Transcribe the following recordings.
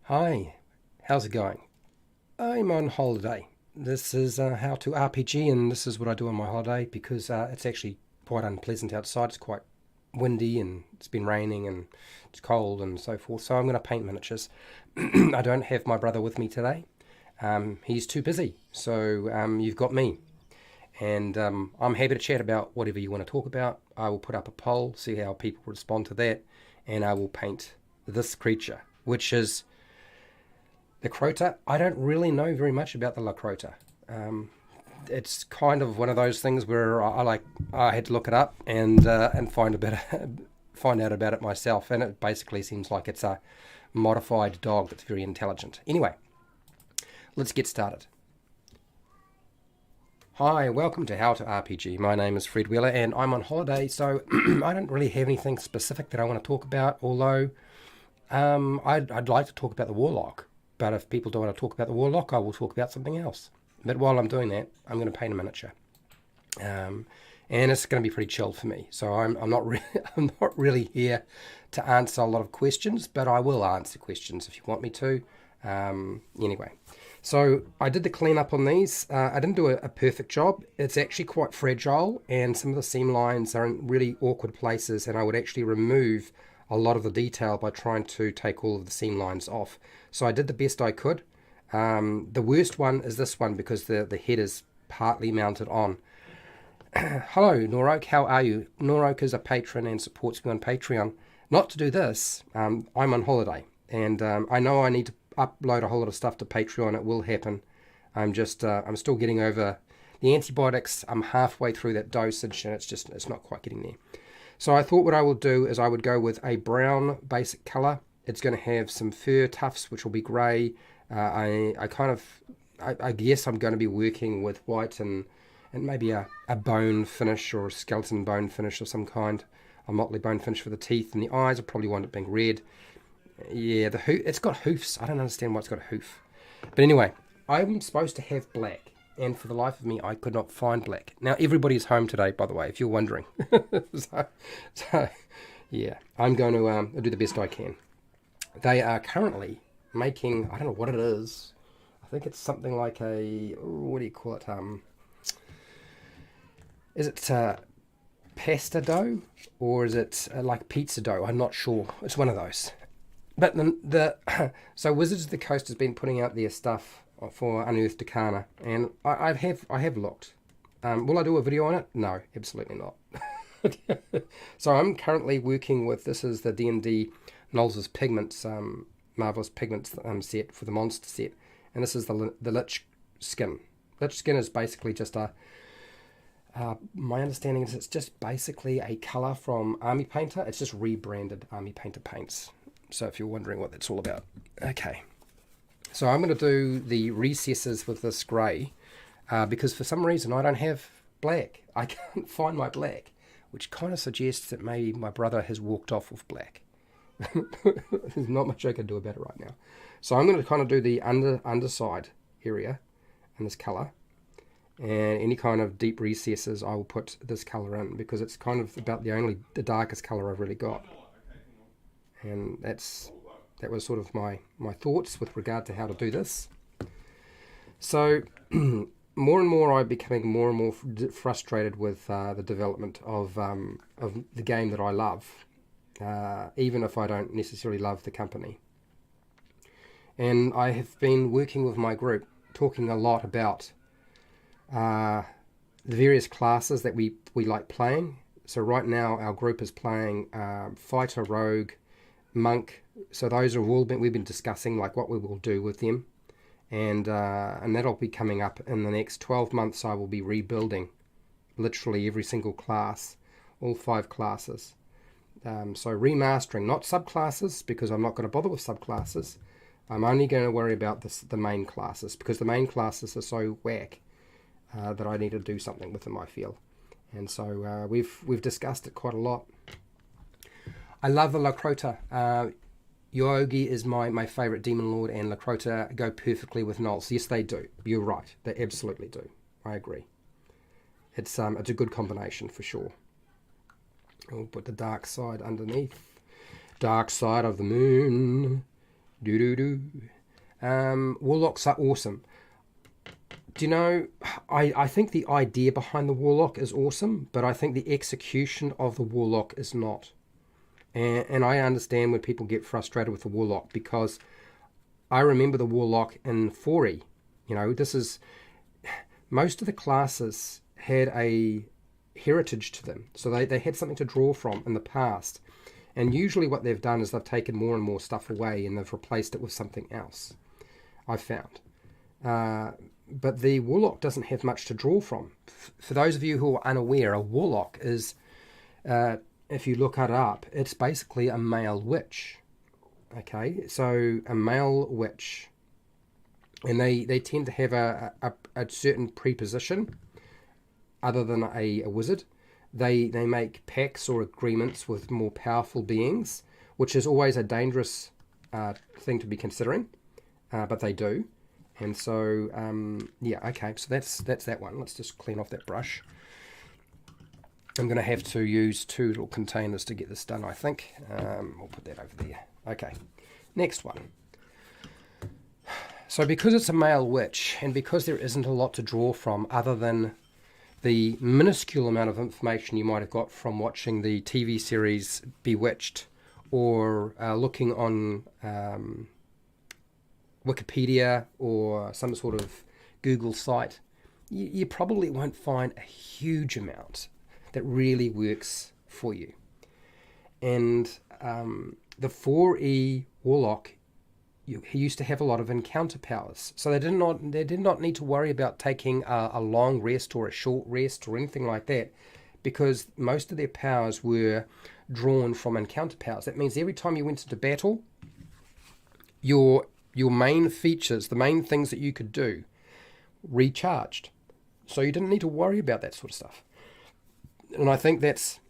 Hi, how's it going? I'm on holiday. This is How to RPG, and this is what I do on my holiday because it's actually quite unpleasant outside. It's quite windy and it's been raining and it's cold and so forth. So I'm going to paint miniatures. I don't have my brother with me today. He's too busy. So you've got me. And I'm happy to chat about whatever you want to talk about. I will put up a poll, see how people respond to that, and I will paint this creature, which is Leucrotta. I don't really know very much about the Leucrotta. It's kind of one of those things where I had to look it up and find out about it myself. And it basically seems like it's a modified dog that's very intelligent. Anyway, let's get started. Hi, welcome to How to RPG. My name is Fred Wheeler and I'm on holiday, so I don't really have anything specific that I want to talk about, although I'd like to talk about the Warlock. But if people don't want to talk about the Warlock, I will talk about something else. But while I'm doing that, I'm going to paint a miniature. And it's going to be pretty chilled for me. So I'm not really here to answer a lot of questions, but I will answer questions if you want me to. Anyway, so I did the cleanup on these. I didn't do a perfect job. It's actually quite fragile, and some of the seam lines are in really awkward places, and I would actually remove a lot of the detail by trying to take all of the seam lines off. So I did the best I could. The worst one is this one because the head is partly mounted on. Hello, Norok, how are you? Norok is a patron and supports me on Patreon. Not to do this, I'm on holiday, and I know I need to upload a whole lot of stuff to Patreon. It will happen. I'm still getting over the antibiotics. I'm halfway through that dosage, and it's not quite getting there. So I thought what I will do is I would go with a brown basic colour. It's going to have some fur tufts, which will be grey. I guess I'm going to be working with white and maybe a bone finish or a skeleton bone finish of some kind. A motley bone finish for the teeth, and the eyes are probably wind up being red. Yeah, it's got hoofs. I don't understand why it's got a hoof. But anyway, I'm supposed to have black. And for the life of me, I could not find black. Now, everybody's home today, by the way, if you're wondering. so yeah, I'm going to do the best I can. They are currently making, I don't know what it is. I think it's something like what do you call it? Is it pasta dough? Or is it like pizza dough? I'm not sure. It's one of those. But so Wizards of the Coast has been putting out their stuff for Unearthed Arcana, and I have looked. Will I do a video on it? No, absolutely not. So I'm currently working with, this is the D&D Nolzur's Pigments, Marvelous Pigments set for the monster set, and this is the Lich Skin. Lich Skin is basically just my understanding is it's just basically a colour from Army Painter. It's just rebranded Army Painter paints. So if you're wondering what that's all about. Okay. So I'm going to do the recesses with this grey because for some reason I don't have black. I can't find my black, which kind of suggests that maybe my brother has walked off with black. There's not much I can do about it right now. So I'm going to kind of do the underside area in this colour. And any kind of deep recesses I will put this colour in because it's kind of about the darkest colour I've really got. And that was sort of my thoughts with regard to how to do this. So more and more I'm becoming more and more frustrated with the development of the game that I love, even if I don't necessarily love the company. And I have been working with my group, talking a lot about the various classes that we like playing. So right now our group is playing Fighter, Rogue, Monk. So those are all we've been discussing, like what we will do with them, and that'll be coming up in the next 12 months. I will be rebuilding literally every single class, all 5 classes. So remastering, not subclasses, because I'm not going to bother with subclasses. I'm only going to worry about the main classes, because the main classes are so whack that I need to do something with them, I feel. And so we've discussed it quite a lot. I love the Leucrotta. Yogi is my favourite Demon Lord, and Leucrotta go perfectly with Nols. Yes, they do. You're right. They absolutely do. I agree. It's a good combination for sure. I'll put the dark side underneath. Dark side of the moon. Warlocks are awesome. Do you know, I think the idea behind the Warlock is awesome, but I think the execution of the Warlock is not. And I understand when people get frustrated with the Warlock, because I remember the Warlock in 4E. You know, this is... Most of the classes had a heritage to them. So they had something to draw from in the past. And usually what they've done is they've taken more and more stuff away and they've replaced it with something else, I've found. But the Warlock doesn't have much to draw from. For those of you who are unaware, a Warlock is, if you look it up, it's basically a male witch. Okay, so a male witch. And they tend to have a certain preposition other than a wizard. They make pacts or agreements with more powerful beings, which is always a dangerous thing to be considering, but they do. And so, yeah, okay, so that's that one. Let's just clean off that brush. I'm going to have to use 2 little containers to get this done, I think. We'll put that over there. Okay, next one. So because it's a male witch, and because there isn't a lot to draw from other than the minuscule amount of information you might have got from watching the TV series Bewitched, or looking on Wikipedia or some sort of Google site, you probably won't find a huge amount that really works for you. And the 4E Warlock, he used to have a lot of encounter powers, so they did not need to worry about taking a long rest or a short rest or anything like that, because most of their powers were drawn from encounter powers. That means every time you went into battle, your main features, the main things that you could do, recharged, so you didn't need to worry about that sort of stuff. And I think that's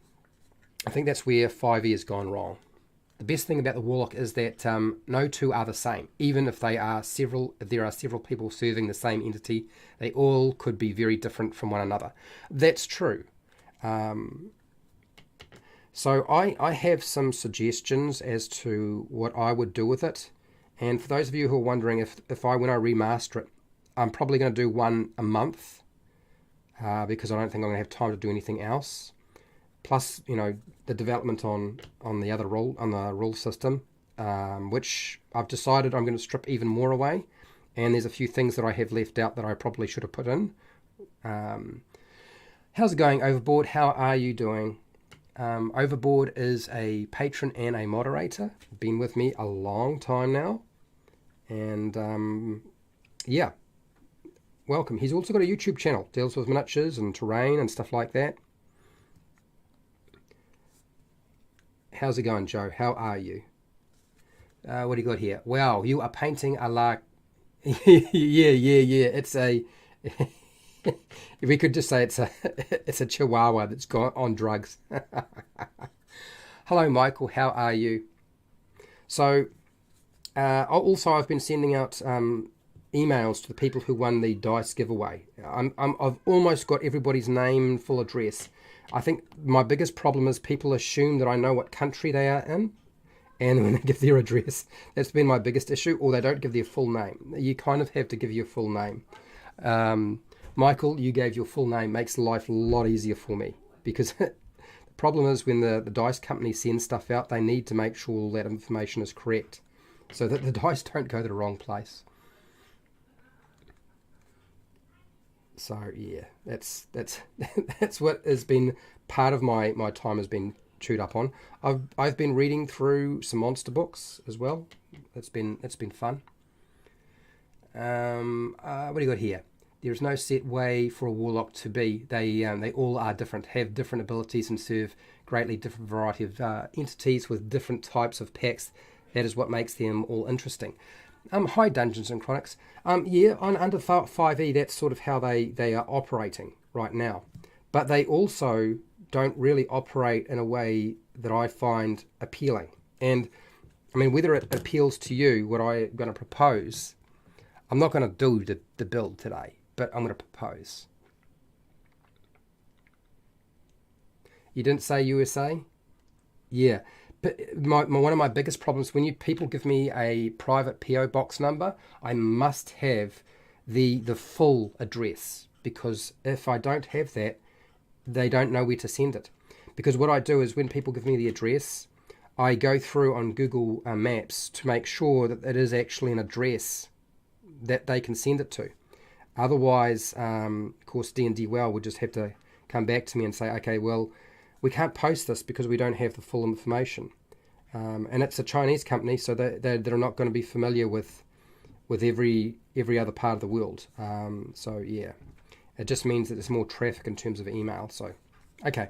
where 5e has gone wrong. The best thing about the Warlock is that no two are the same. Even if there are several people serving the same entity, they all could be very different from one another. That's true. So I have some suggestions as to what I would do with it. And for those of you who are wondering, when I remaster it, I'm probably going to do one a month, because I don't think I'm going to have time to do anything else. Plus, you know, the development on the other rule system, which I've decided I'm going to strip even more away, and there's a few things that I have left out that I probably should have put in. How's it going, Overboard? How are you doing? Overboard is a patron and a moderator. Been with me a long time now, and yeah, welcome. He's also got a YouTube channel, deals with miniatures and terrain and stuff like that. How's it going, Joe? How are you? What do you got here? Wow, you are painting a lark. Yeah. It's a... we could just say it's a chihuahua that's gone on drugs. Hello, Michael. How are you? So, also I've been sending out emails to the people who won the dice giveaway. I've almost got everybody's name and full address. I think my biggest problem is people assume that I know what country they are in, and when they give their address, that's been my biggest issue, or they don't give their full name. You kind of have to give your full name. Michael, you gave your full name, makes life a lot easier for me, because the problem is when the dice company sends stuff out, they need to make sure all that information is correct, so that the dice don't go to the wrong place. So yeah, that's what has been part of my time has been chewed up on. I've been reading through some monster books as well. It's been fun. What do you got here? There is no set way for a warlock to be. They all are different, have different abilities, and serve greatly different variety of entities with different types of packs. That is what makes them all interesting. Hi, Dungeons and Chronics. Yeah, on under 5e, that's sort of how they are operating right now. But they also don't really operate in a way that I find appealing. And, I mean, whether it appeals to you, what I'm going to propose, I'm not going to do the build today, but I'm going to propose. You didn't say USA? Yeah. But one of my biggest problems, when people give me a private PO box number, I must have the full address, because if I don't have that, they don't know where to send it. Because what I do is, when people give me the address, I go through on Google Maps to make sure that it is actually an address that they can send it to. Otherwise, of course, D&D would just have to come back to me and say, okay, well, we can't post this because we don't have the full information. And it's a Chinese company, so they're not going to be familiar with every other part of the world. So yeah, it just means that there's more traffic in terms of email. So, okay,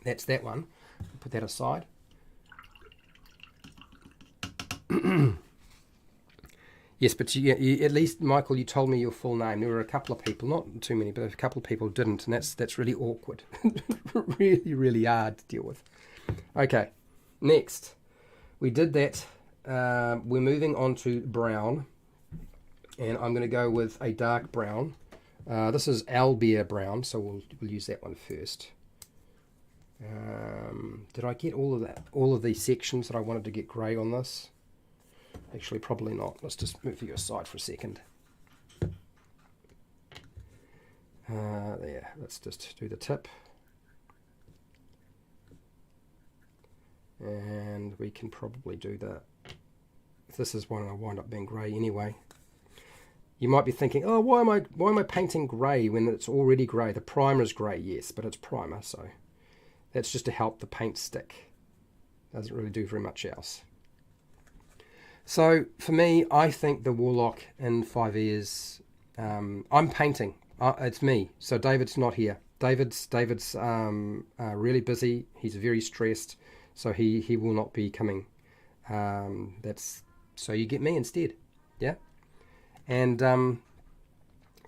that's that one. Put that aside. Yes, but you, at least, Michael, you told me your full name. There were a couple of people, not too many, but a couple of people didn't, and that's really awkward. Really, really hard to deal with. Okay, next. We did that. We're moving on to brown, and I'm going to go with a dark brown. This is Owlbear brown, so we'll use that one first. Did I get all of these sections that I wanted to get grey on this? Actually, probably not. Let's just move you aside for a second. There, let's just do the tip. And we can probably do that. This is one I'll wind up being grey anyway. You might be thinking, oh, why am I painting grey when it's already grey? The primer is grey, yes, but it's primer, so that's just to help the paint stick. Doesn't really do very much else. So for me, I think the Warlock in 5e is, I'm painting. It's me. So David's not here. David's really busy. He's very stressed, so he will not be coming. So you get me instead, yeah. And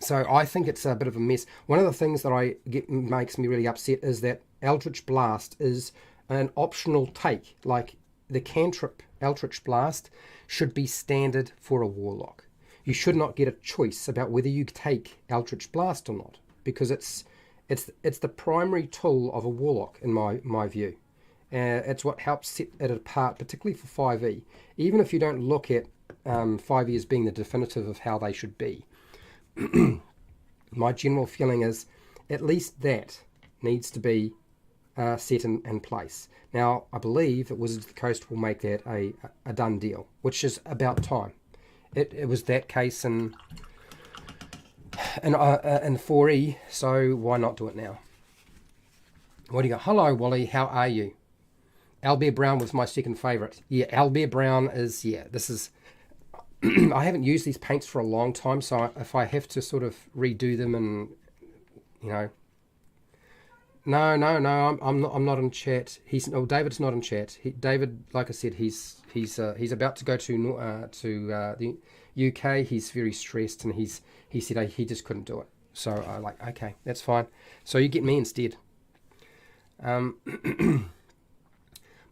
so I think it's a bit of a mess. One of the things that makes me really upset is that Eldritch Blast is an optional take. Like, the cantrip Eldritch Blast should be standard for a Warlock. You should not get a choice about whether you take Eldritch Blast or not, because it's the primary tool of a Warlock in my view. It's what helps set it apart, particularly for 5e. Even if you don't look at 5e as being the definitive of how they should be, my general feeling is at least that needs to be set in place. Now, I believe that Wizards of the Coast will make that a done deal, which is about time. It was that case in 4E, so why not do it now? What do you got? Hello, Wally, how are you? Owlbear Brown was my second favourite. Yeah, Owlbear Brown is, yeah, this is... I haven't used these paints for a long time, so if I have to sort of redo them and, you know... No, I'm not in chat. David's not in chat. David, like I said, he's about to go to the UK. He's very stressed, and he said he just couldn't do it. So I like, okay, that's fine. So you get me instead.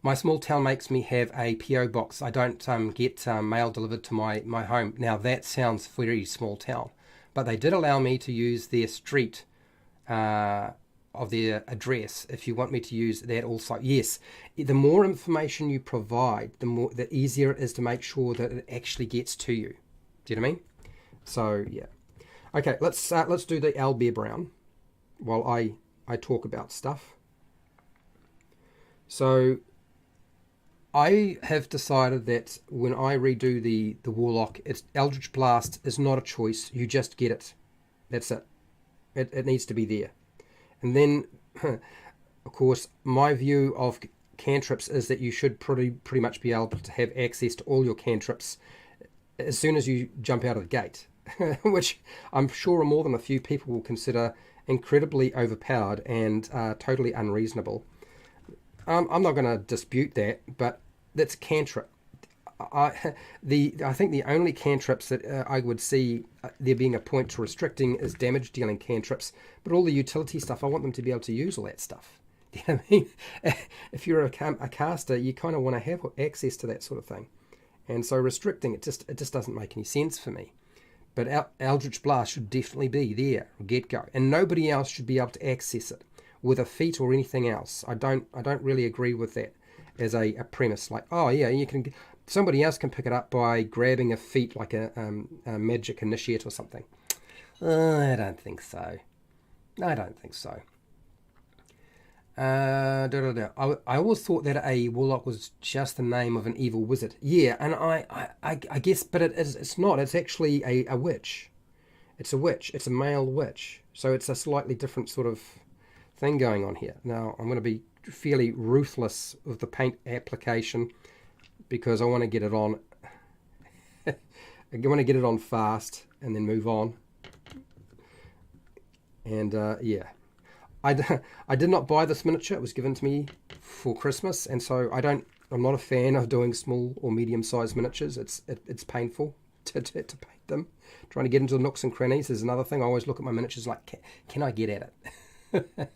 My small town makes me have a PO box. I don't get mail delivered to my home. Now that sounds very small town, but they did allow me to use their street of their address if you want me to use that also. Yes, the more information you provide, the easier it is to make sure that it actually gets to you. Do you know what I mean? So yeah. Okay, let's do the Owlbear Brown while I talk about stuff. So I have decided that when I redo the Warlock, it's Eldritch Blast is not a choice. You just get it. That's it. It needs to be there. And then, of course, my view of cantrips is that you should pretty much be able to have access to all your cantrips as soon as you jump out of the gate, which I'm sure more than a few people will consider incredibly overpowered and totally unreasonable. I'm not going to dispute that, but that's cantrip. I think the only cantrips that I would see there being a point to restricting is damage dealing cantrips, but all the utility stuff, I want them to be able to use all that stuff. You know what I mean? If you're a caster, you kind of want to have access to that sort of thing, and so restricting it just doesn't make any sense for me. But Eldritch Blast should definitely be there, get go, and nobody else should be able to access it with a feat or anything else. I don't really agree with that. as a premise. Like, oh yeah, somebody else can pick it up by grabbing a feat like a magic initiate or something. I don't think so. I don't think so. I always thought that a warlock was just the name of an evil wizard. Yeah, and I guess, but it's not. It's actually a witch. It's a witch. It's a male witch. So it's a slightly different sort of thing going on here. Now, I'm going to be fairly ruthless with the paint application because I want to get it on. I want to get it on fast and then move on. And yeah. I did not buy this miniature. It was given to me for Christmas, and so I'm not a fan of doing small or medium-sized miniatures. It's painful to paint them. Trying to get into the nooks and crannies is another thing. I always look at my miniatures like, can I get at it?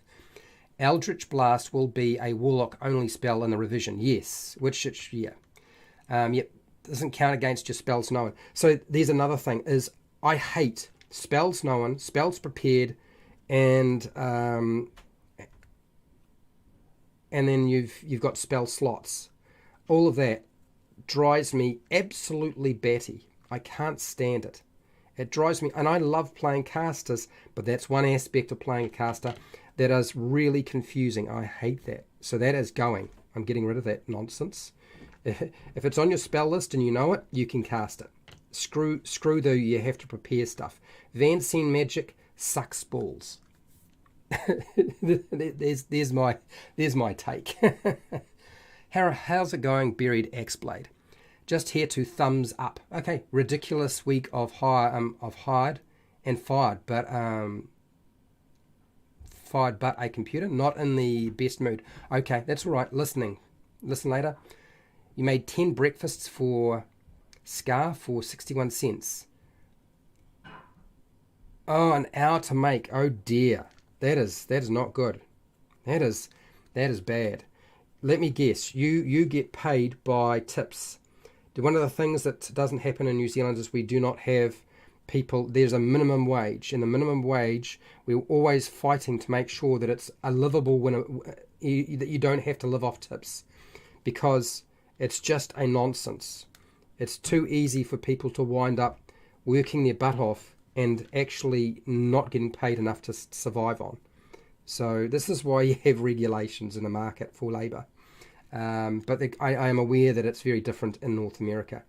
Eldritch Blast will be a warlock-only spell in the revision. Yes, yeah. Yep, doesn't count against your spells known. So there's another thing, is I hate spells known, spells prepared, and then you've got spell slots. All of that drives me absolutely batty. I can't stand it. It drives me, and I love playing casters, but that's one aspect of playing a caster that is really confusing. I hate that. So that is going. I'm getting rid of that nonsense. If it's on your spell list and you know it, you can cast it. Screw the you have to prepare stuff. Vanseen magic sucks balls. there's my take. How's it going, Buried Axeblade? Just here to thumbs up. Okay, ridiculous week of hired and fired, but a computer, not in the best mood. Okay, that's all right. Listen later. You made 10 breakfasts for Scar for 61 cents. Oh, an hour to make. Oh dear. That is not good. That is bad. Let me guess. You get paid by tips. One of the things that doesn't happen in New Zealand is we do not have people. There's a minimum wage, and the minimum wage, we're always fighting to make sure that it's a livable that you don't have to live off tips, because it's just a nonsense. It's too easy for people to wind up working their butt off and actually not getting paid enough to survive on. So this is why you have regulations in the market for labour. But I am aware that it's very different in North America,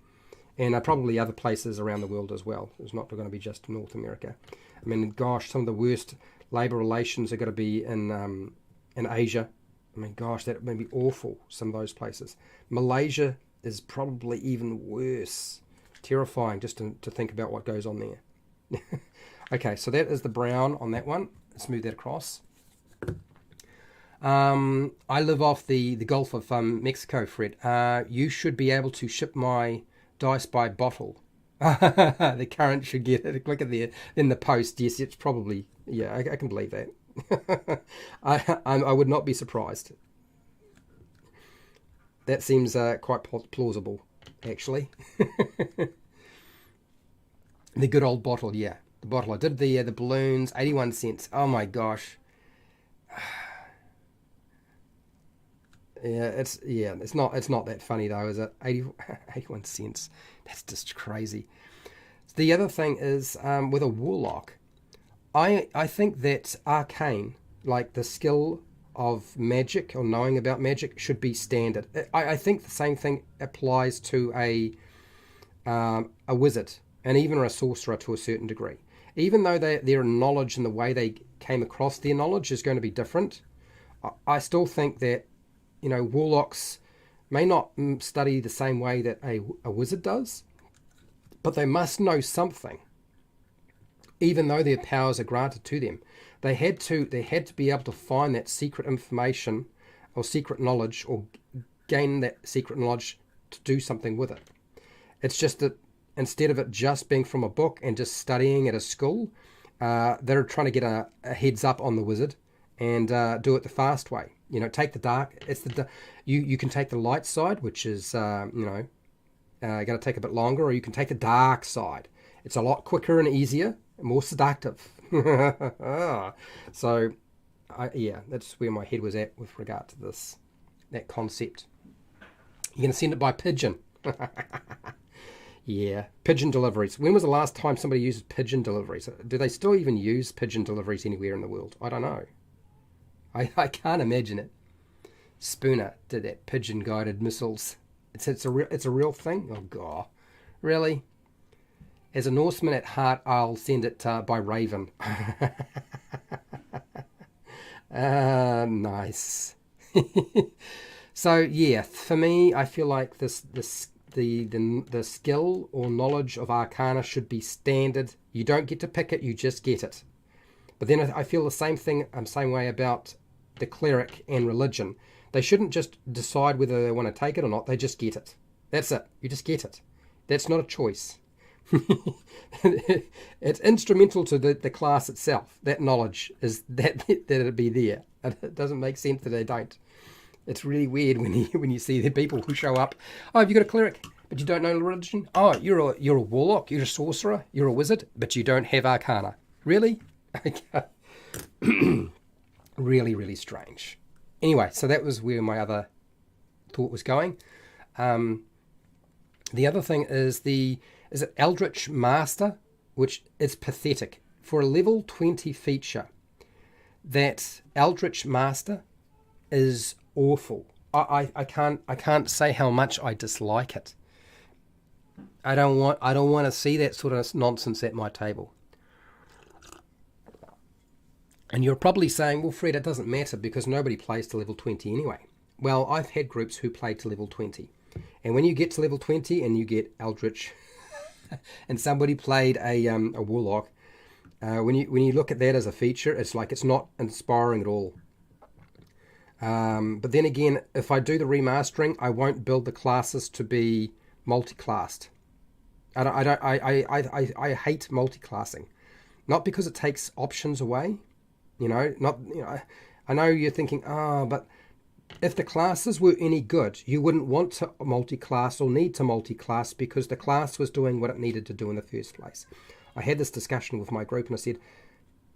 and probably other places around the world as well. It's not going to be just North America. I mean, gosh, some of the worst labour relations are going to be in Asia. I mean, gosh, that may be awful, some of those places. Malaysia is probably even worse. Terrifying just to think about what goes on there. Okay, so that is the brown on that one. Let's move that across. I live off the Gulf of Mexico, Fred. You should be able to ship my dice by bottle. The current should get it. Look at there in the post. Yes, it's probably, yeah, I can believe that. I would not be surprised. That seems quite plausible, actually. The good old bottle, yeah. The bottle. I did the balloons, 81 cents. Oh my gosh. Yeah, it's not that funny though, is it? 81 cents. That's just crazy. The other thing is with a warlock, I think that arcane, like the skill of magic or knowing about magic, should be standard. I think the same thing applies to a wizard and even a sorcerer to a certain degree. Even though their knowledge and the way they came across their knowledge is going to be different, I still think that, you know, warlocks may not study the same way that a wizard does, but they must know something, even though their powers are granted to them. They had to be able to find that secret information or secret knowledge, or gain that secret knowledge to do something with it. It's just that instead of it just being from a book and just studying at a school, they're trying to get a heads up on the wizard and do it the fast way. You know, take the dark. You can take the light side, which is going to take a bit longer, or you can take the dark side. It's a lot quicker and easier, and more seductive. So, yeah, that's where my head was at with regard to that concept. You're going to send it by pigeon. Yeah, pigeon deliveries. When was the last time somebody used pigeon deliveries? Do they still even use pigeon deliveries anywhere in the world? I don't know. I can't imagine it. Spooner did that, pigeon guided missiles. It's a real thing. Oh god, really? As a Norseman at heart, I'll send it by Raven. Nice. So yeah, for me, I feel like the skill or knowledge of Arcana should be standard. You don't get to pick it; you just get it. But then I feel the same way about the cleric and religion. They shouldn't just decide whether they want to take it or not. They just get it. That's it. You just get it. That's not a choice. It's instrumental to the class itself. That knowledge is that it be there. It doesn't make sense that they don't. It's really weird when you see the people who show up. Oh, have you got a cleric, but you don't know religion? Oh, you're a warlock. You're a sorcerer. You're a wizard, but you don't have Arcana. Really? Really, really strange. Anyway, so that was where my other thought was going. The other thing is is it Eldritch Master, which is pathetic. For a level 20 feature, that Eldritch Master is awful. I can't say how much I dislike it. I don't want to see that sort of nonsense at my table. And you're probably saying, well, Fred, it doesn't matter because nobody plays to level 20 anyway. Well, I've had groups who played to level 20. And when you get to level 20 and you get Eldritch and somebody played a Warlock, when you look at that as a feature, it's like it's not inspiring at all. But then again, if I do the remastering, I won't build the classes to be multi-classed. I hate multi-classing. Not because it takes options away. I know you're thinking, but if the classes were any good, you wouldn't want to multi-class or need to multi-class because the class was doing what it needed to do in the first place. I had this discussion with my group and I said,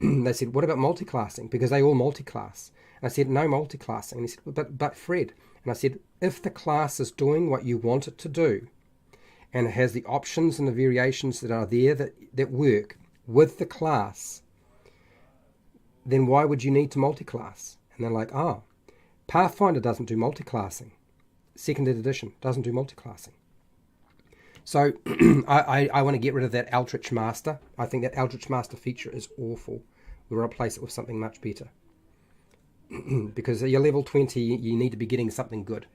they said, what about multi-classing? Because they all multi-class. And I said, no multi-classing. And he said, but Fred. And I said, if the class is doing what you want it to do and it has the options and the variations that are there that work with the class, then why would you need to multi-class? And they're like, Pathfinder doesn't do multi-classing. Second edition doesn't do multi-classing. So I want to get rid of that Eldritch Master. I think that Eldritch Master feature is awful. We'll replace it with something much better. Because at your level 20, you need to be getting something good.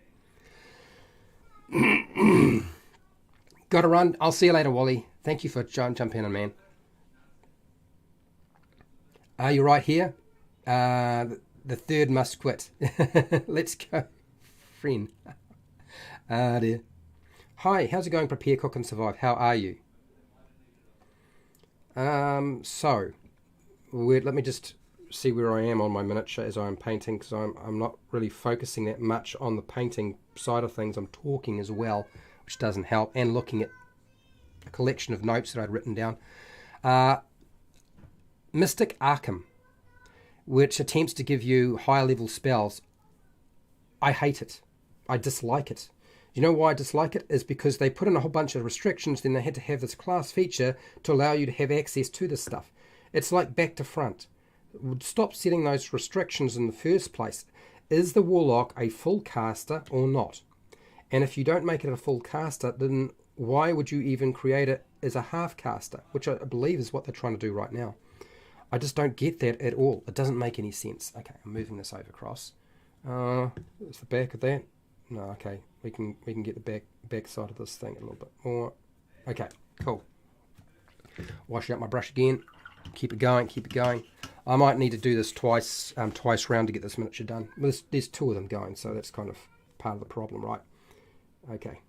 Gotta run. I'll see you later, Wally. Thank you for jumping in, man. Are you right here? The third must quit. Let's go, friend. Dear. Hi, how's it going? Prepare, cook, and survive. How are you? So, let me just see where I am on my miniature as I'm painting, because I'm not really focusing that much on the painting side of things. I'm talking as well, which doesn't help, and looking at a collection of notes that I'd written down. Mystic Arkham, which attempts to give you higher level spells. I hate it. I dislike it. You know why I dislike it? Is because they put in a whole bunch of restrictions, then they had to have this class feature to allow you to have access to this stuff. It's like back to front. Stop setting those restrictions in the first place. Is the Warlock a full caster or not? And if you don't make it a full caster, then why would you even create it as a half caster? Which I believe is what they're trying to do right now. I just don't get that at all. It doesn't make any sense. Okay, I'm moving this over across. It's the back of that. No, okay. We can get the back side of this thing a little bit more. Okay, cool. Wash out my brush again. Keep it going, keep it going. I might need to do this twice round to get this miniature done. Well, there's two of them going, so that's kind of part of the problem, right? Okay.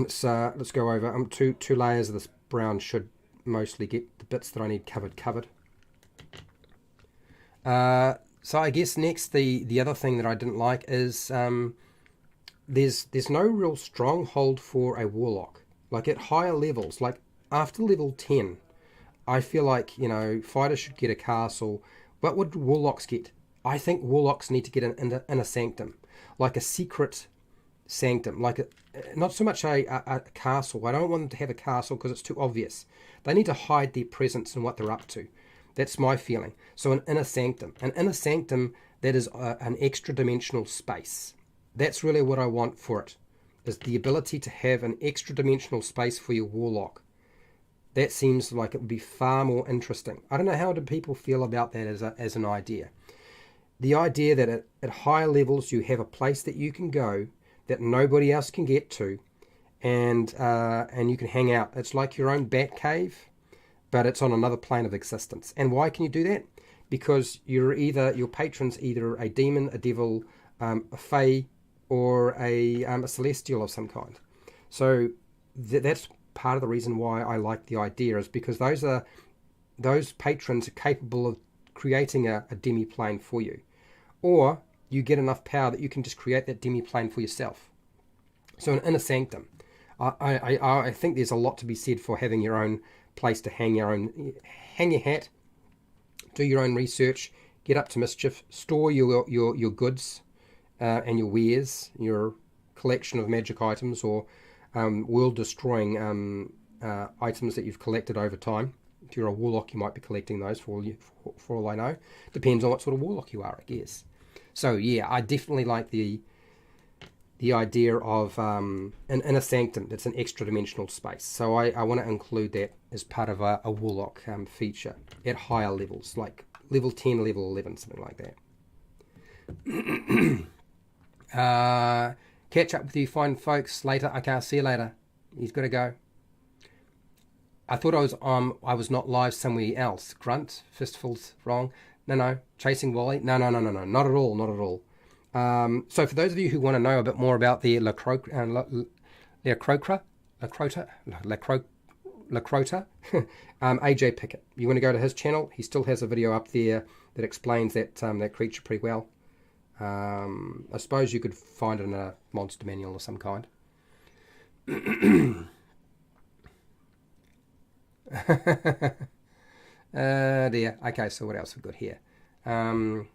So let's go over. Two layers of this brown should mostly get the bits that I need covered. So I guess next the other thing that I didn't like is there's no real stronghold for a warlock. Like at higher levels, like after level 10, I feel like, fighters should get a castle. What would warlocks get? I think warlocks need to get an inner sanctum, like a secret sanctum, like not so much a castle. I don't want them to have a castle because it's too obvious. They need to hide their presence and what they're up to. That's my feeling. So an inner sanctum, that is an extra dimensional space. That's really what I want for it, is the ability to have an extra dimensional space for your warlock. That seems like it would be far more interesting. I don't know, how do people feel about that as an idea? The idea that at higher levels you have a place that you can go that nobody else can get to, and you can hang out. It's like your own bat cave, but it's on another plane of existence. And why can you do that? Because your patron's either a demon, a devil, a fae, or a celestial of some kind. So that's part of the reason why I like the idea, is because those patrons are capable of creating a demi-plane for you. Or you get enough power that you can just create that demi-plane for yourself. So an inner sanctum. I think there's a lot to be said for having your own place to hang your hat, do your own research, get up to mischief, store your goods and your wares, your collection of magic items or world-destroying items that you've collected over time. If you're a warlock, you might be collecting those for all I know. Depends on what sort of warlock you are, I guess. So yeah, I definitely like the idea of an inner sanctum that's an extra dimensional space. So I want to include that as part of a warlock feature at higher levels, like level 10, level 11, something like that. Catch up with you fine folks later. Okay, I'll see you later. He's got to go. I thought I was not live somewhere else. Grunt, fistfuls, wrong. No. Chasing Wally. No. Not at all. So for those of you who want to know a bit more about the Leucrotta, AJ Pickett. You want to go to his channel. He still has a video up there that explains that creature pretty well. I suppose you could find it in a monster manual of some kind. Dear. Okay, so what else we've got here? To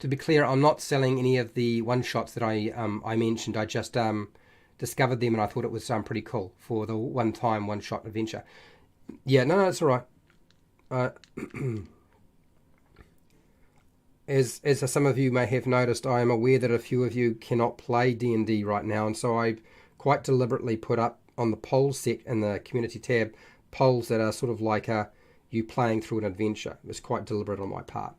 be clear, I'm not selling any of the one-shots that I mentioned. I just discovered them and I thought it was pretty cool for the one-time one-shot adventure. Yeah, no, it's all right. As some of you may have noticed, I am aware that a few of you cannot play D&D right now, and so I quite deliberately put up on the polls set in the community tab polls that are sort of like you playing through an adventure. It was quite deliberate on my part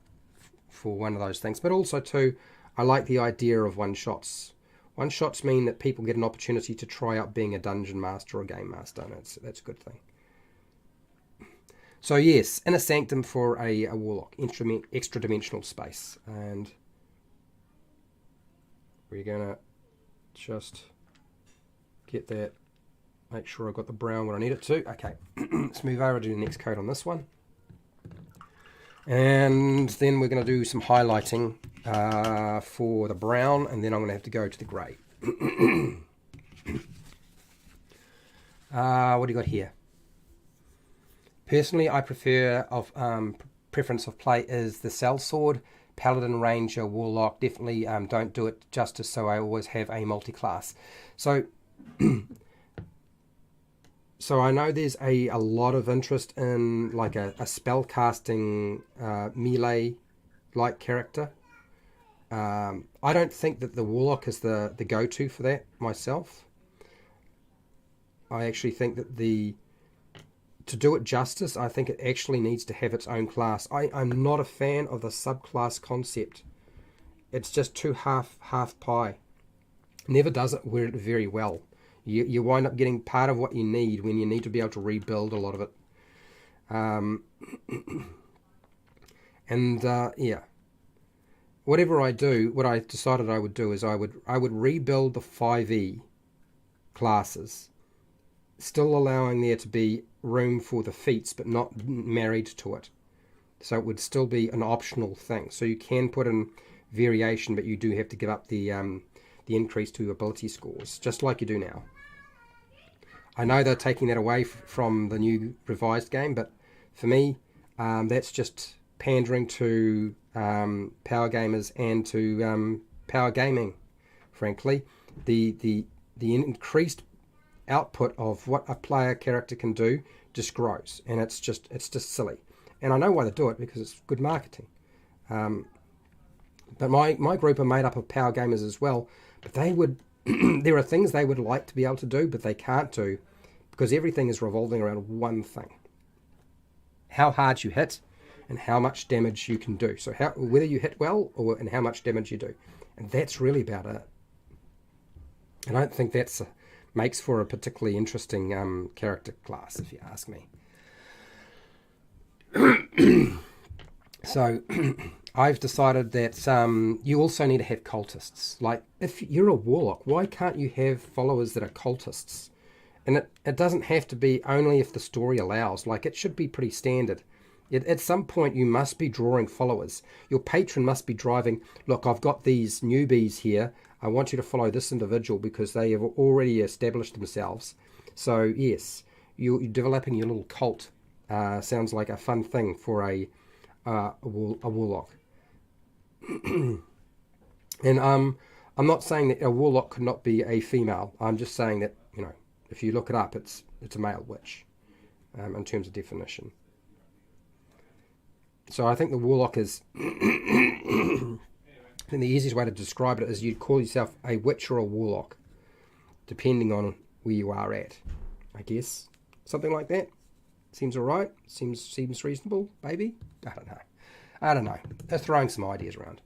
for one of those things. But also too, I like the idea of one-shots. One-shots mean that people get an opportunity to try out being a dungeon master or game master, and that's a good thing. So yes, inner sanctum for a warlock, extra dimensional space, and we're gonna just get that, make sure I've got the brown where I need it to. Okay, let's move over to the next coat on this one, and then we're going to do some highlighting for the brown, and then I'm going to have to go to the grey. What do you got here? Personally, I prefer preference of play is the sellsword, paladin, ranger, warlock. Definitely don't do it justice, so I always have a multi-class. So so I know there's a lot of interest in like a spell casting melee like character. I don't think that the warlock is the go-to for that myself. I actually think that to do it justice, I think it actually needs to have its own class. I'm not a fan of the subclass concept. It's just too half pie. Never does it very well. You wind up getting part of what you need when you need to be able to rebuild a lot of it. Yeah. Whatever I do, what I decided I would do is I would rebuild the 5e classes, still allowing there to be room for the feats, but not married to it. So it would still be an optional thing. So you can put in variation, but you do have to give up the increase to ability scores, just like you do now. I know they're taking that away from the new revised game, but for me, that's just pandering to power gamers and to power gaming. Frankly, the increased output of what a player character can do just grows, and it's just silly. And I know why they do it, because it's good marketing. But my group are made up of power gamers as well. But they would there are things they would like to be able to do, but they can't do, because everything is revolving around one thing: how hard you hit and how much damage you can do. So whether you hit well and how much damage you do, and that's really about it. I don't think that's makes for a particularly interesting character class, if you ask me. So I've decided that you also need to have cultists. Like, if you're a warlock, why can't you have followers that are cultists? And it doesn't have to be only if the story allows. Like, it should be pretty standard. At some point, you must be drawing followers. Your patron must be driving, look, I've got these newbies here. I want you to follow this individual because they have already established themselves. So, yes, you're developing your little cult. Sounds like a fun thing for a warlock. And I'm not saying that a warlock could not be a female. I'm just saying that, if you look it up, it's a male witch in terms of definition. So I think the warlock is... I think the easiest way to describe it is you'd call yourself a witch or a warlock, depending on where you are at, I guess. Something like that. Seems alright? Seems reasonable, maybe? I don't know. They're throwing some ideas around.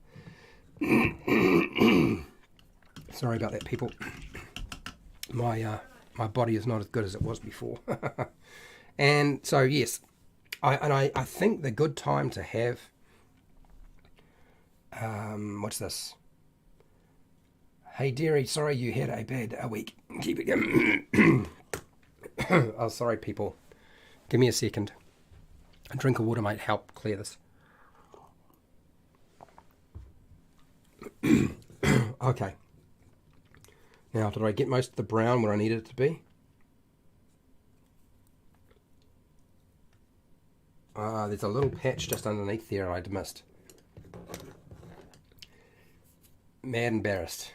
Sorry about that, people. My body is not as good as it was before. And so, yes, I think the good time to have... what's this? Hey, dearie, sorry you had a bad week. Keep it going. Oh, sorry, people. Give me a second. A drink of water might help clear this. Okay. Now, did I get most of the brown where I needed it to be? There's a little patch just underneath there I'd missed. Mad embarrassed.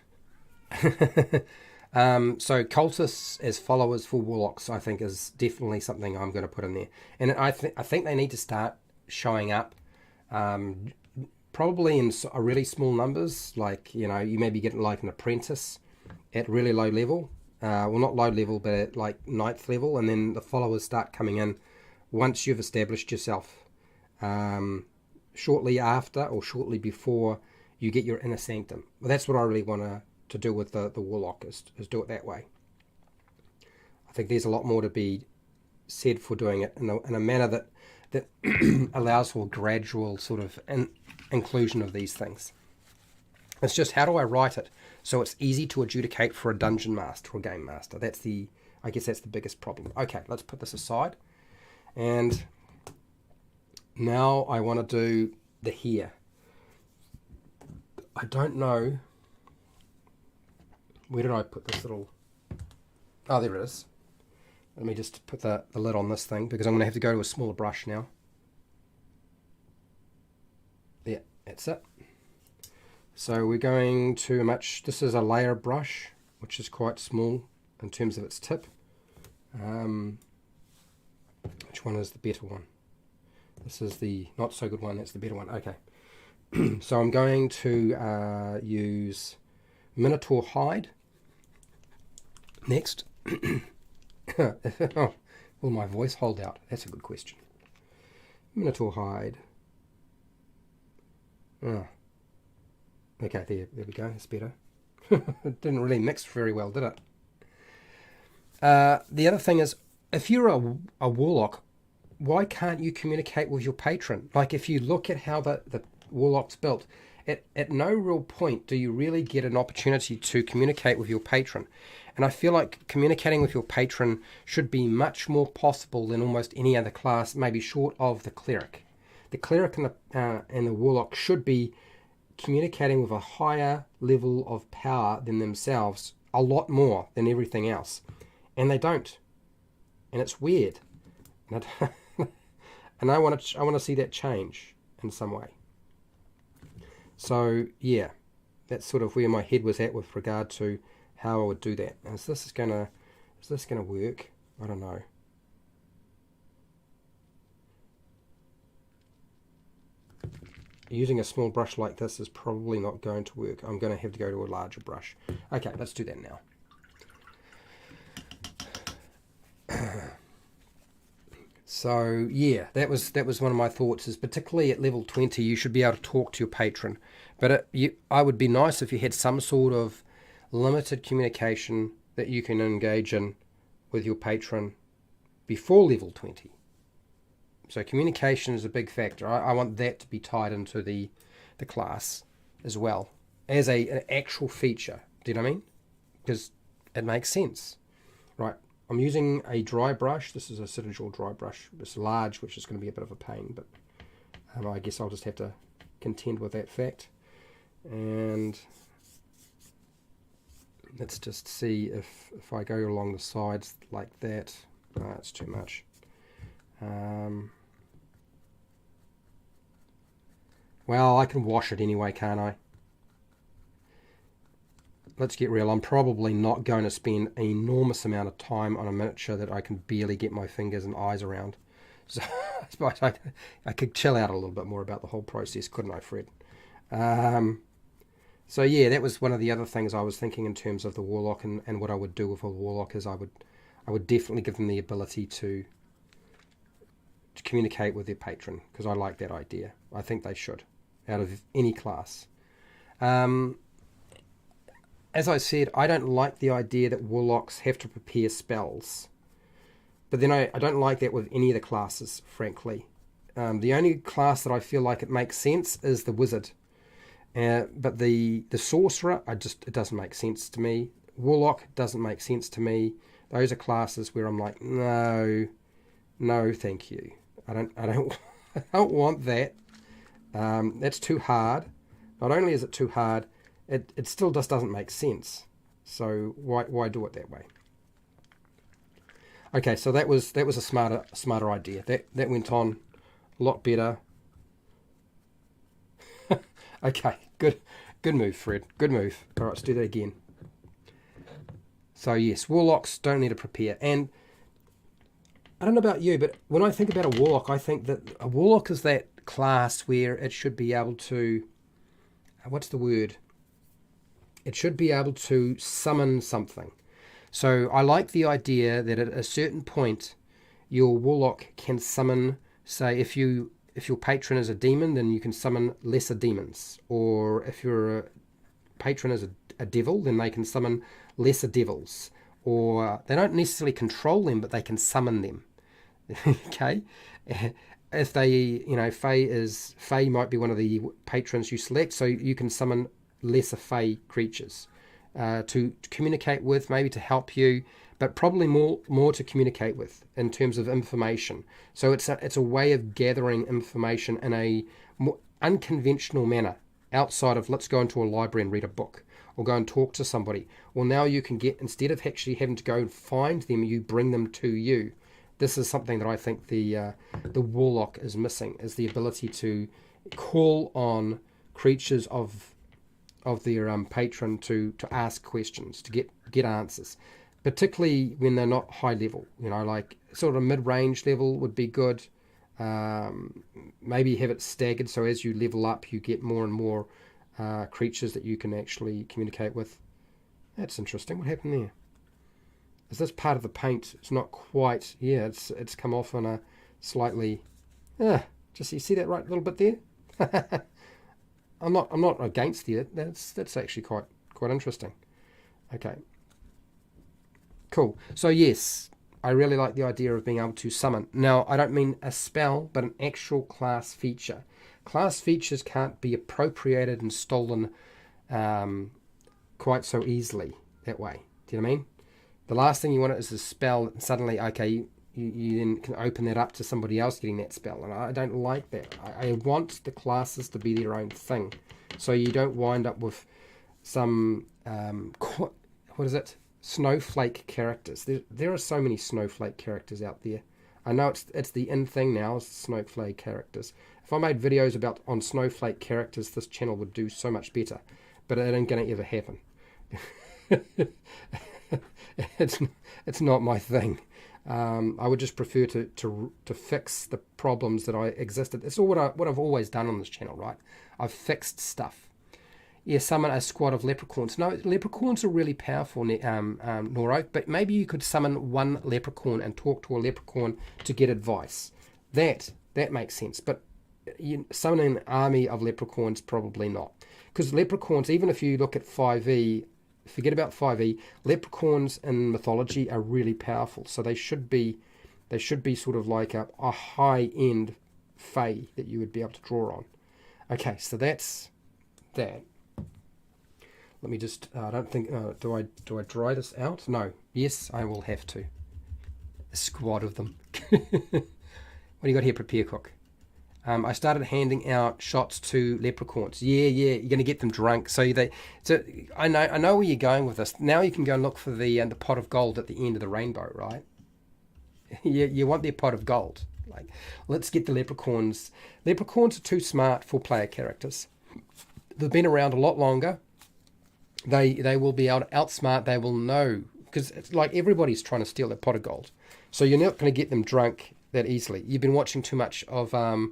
So cultists as followers for warlocks, I think, is definitely something I'm going to put in there. And I think they need to start showing up, probably in really small numbers. Like, you maybe get like an apprentice at really low level. Well, not low level, but at like 9th level. And then the followers start coming in once you've established yourself. Shortly after or shortly before you get your inner sanctum. Well, that's what I really want to do with the warlock, is do it that way. I think there's a lot more to be said for doing it in a manner that allows for gradual sort of inclusion of these things. It's just, how do I write it so it's easy to adjudicate for a dungeon master or game master? I guess that's the biggest problem. Okay, let's put this aside. And now I want to do the hair. I don't know. Where did I put this little... Oh, there it is. Let me just put the lid on this thing, because I'm going to have to go to a smaller brush now. Yeah, that's it. So we're going to this is a layer brush, which is quite small in terms of its tip. Which one is the better one? This is the not so good one, that's the better one. Okay. So I'm going to use Minotaur hide next. Will my voice hold out? That's a good question. Minotaur hide. Oh. Okay, there we go. That's better. It didn't really mix very well, did it? The other thing is, if you're a warlock, why can't you communicate with your patron? Like, if you look at how the warlock's built, at no real point do you really get an opportunity to communicate with your patron. And I feel like communicating with your patron should be much more possible than almost any other class, maybe short of the cleric. The cleric and the warlock should be communicating with a higher level of power than themselves, a lot more than everything else. And they don't. And it's weird. And I want to see that change. in some way. So yeah, that's sort of where my head was at with regard to how I would do that. Is this gonna work? I don't know. Using a small brush like this is probably not going to work. I'm going to have to go to a larger brush. Okay, let's do that now. So yeah, that was one of my thoughts, is particularly at level 20 you should be able to talk to your patron, but I would be nice if you had some sort of limited communication that you can engage in with your patron before level 20. So communication is a big factor. I want that to be tied into the class as well as an actual feature. Do you know what I mean? Because it makes sense, right? I'm using a dry brush. This is a Citadel dry brush. It's large, which is going to be a bit of a pain, but I guess I'll just have to contend with that fact. And let's just see if I go along the sides like that. No, it's too much. Well, I can wash it anyway, can't I? Let's get real. I'm probably not going to spend an enormous amount of time on a miniature that I can barely get my fingers and eyes around. So I suppose I could chill out a little bit more about the whole process, couldn't I, Fred? So yeah, that was one of the other things I was thinking in terms of the Warlock, and what I would do with a Warlock is I would definitely give them the ability to communicate with their patron, because I like that idea. I think they should, out of any class. As I said, I don't like the idea that Warlocks have to prepare spells. But then I don't like that with any of the classes, frankly. The only class that I feel like it makes sense is the Wizard. But the Sorcerer, it doesn't make sense to me. Warlock doesn't make sense to me. Those are classes where I'm like, no, thank you. I don't want that. That's too hard. Not only is it too hard, it still just doesn't make sense. So why do it that way? Okay, so that was a smarter idea. That went on a lot better. Okay, good move, Fred. Good move. All right, let's do that again. So yes, Warlocks don't need to prepare. And I don't know about you, but when I think about a Warlock, I think that a Warlock is that class where it should be able to, what's the word? It should be able to summon something. So I like the idea that at a certain point, your Warlock can summon, say, if your patron is a demon, then you can summon lesser demons. Or if your patron is a devil, then they can summon lesser devils. Or they don't necessarily control them, but they can summon them. Okay? If they, Fae might be one of the patrons you select, so you can summon lesser Fae creatures to communicate with, maybe to help you, but probably more to communicate with in terms of information. So it's a way of gathering information in a more unconventional manner, outside of let's go into a library and read a book, or go and talk to somebody. Well, now you can get, instead of actually having to go and find them, you bring them to you. This is something that I think the Warlock is missing, is the ability to call on creatures of their patron to ask questions, to get answers, particularly when they're not high level. Like sort of mid-range level would be good. Maybe have it staggered, so as you level up, you get more and more creatures that you can actually communicate with. That's interesting. What happened there? Is this part of the paint? It's not quite. Yeah, it's come off on a slightly. Just you see that right little bit there. I'm not against it. That's actually quite interesting. Okay. Cool. So yes, I really like the idea of being able to summon. Now, I don't mean a spell, but an actual class feature. Class features can't be appropriated and stolen quite so easily that way. Do you know what I mean? The last thing you want is a spell, and suddenly, okay, you then can open that up to somebody else getting that spell. And I don't like that. I want the classes to be their own thing. So you don't wind up with some, what is it? Snowflake characters. There are so many snowflake characters out there. I know it's the in thing now, it's snowflake characters. If I made videos on snowflake characters, this channel would do so much better. But it ain't going to ever happen. It's not my thing. I would just prefer to fix the problems that I existed. It's all what I've always done on this channel, right? I've fixed stuff. Yeah, summon a squad of leprechauns. No, leprechauns are really powerful, Noro, but maybe you could summon one leprechaun and talk to a leprechaun to get advice. That makes sense, but summoning an army of leprechauns, probably not. Because leprechauns, even if you look at 5e, forget about 5e, leprechauns in mythology are really powerful, so they should be sort of like a high-end fae that you would be able to draw on. Okay, so that's that. Let me just, I don't think, do I dry this out? No. Yes, I will have to. A squad of them. What do you got here, Prepare Cook? I started handing out shots to leprechauns. Yeah, you're going to get them drunk. So I know where you're going with this. Now you can go and look for the pot of gold at the end of the rainbow, right? you want their pot of gold. Like, let's get the leprechauns. Leprechauns are too smart for player characters. They've been around a lot longer. They will be able to outsmart. They will know, because it's like everybody's trying to steal that pot of gold. So you're not going to get them drunk that easily. You've been watching too much of what's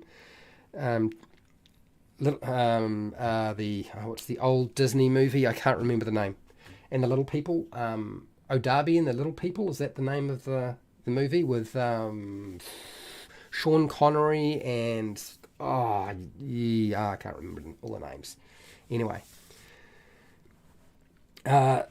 the old Disney movie? I can't remember the name. And the Little People, O'Darby and the Little People. Is that the name of the movie with Sean Connery and I can't remember all the names. Anyway. So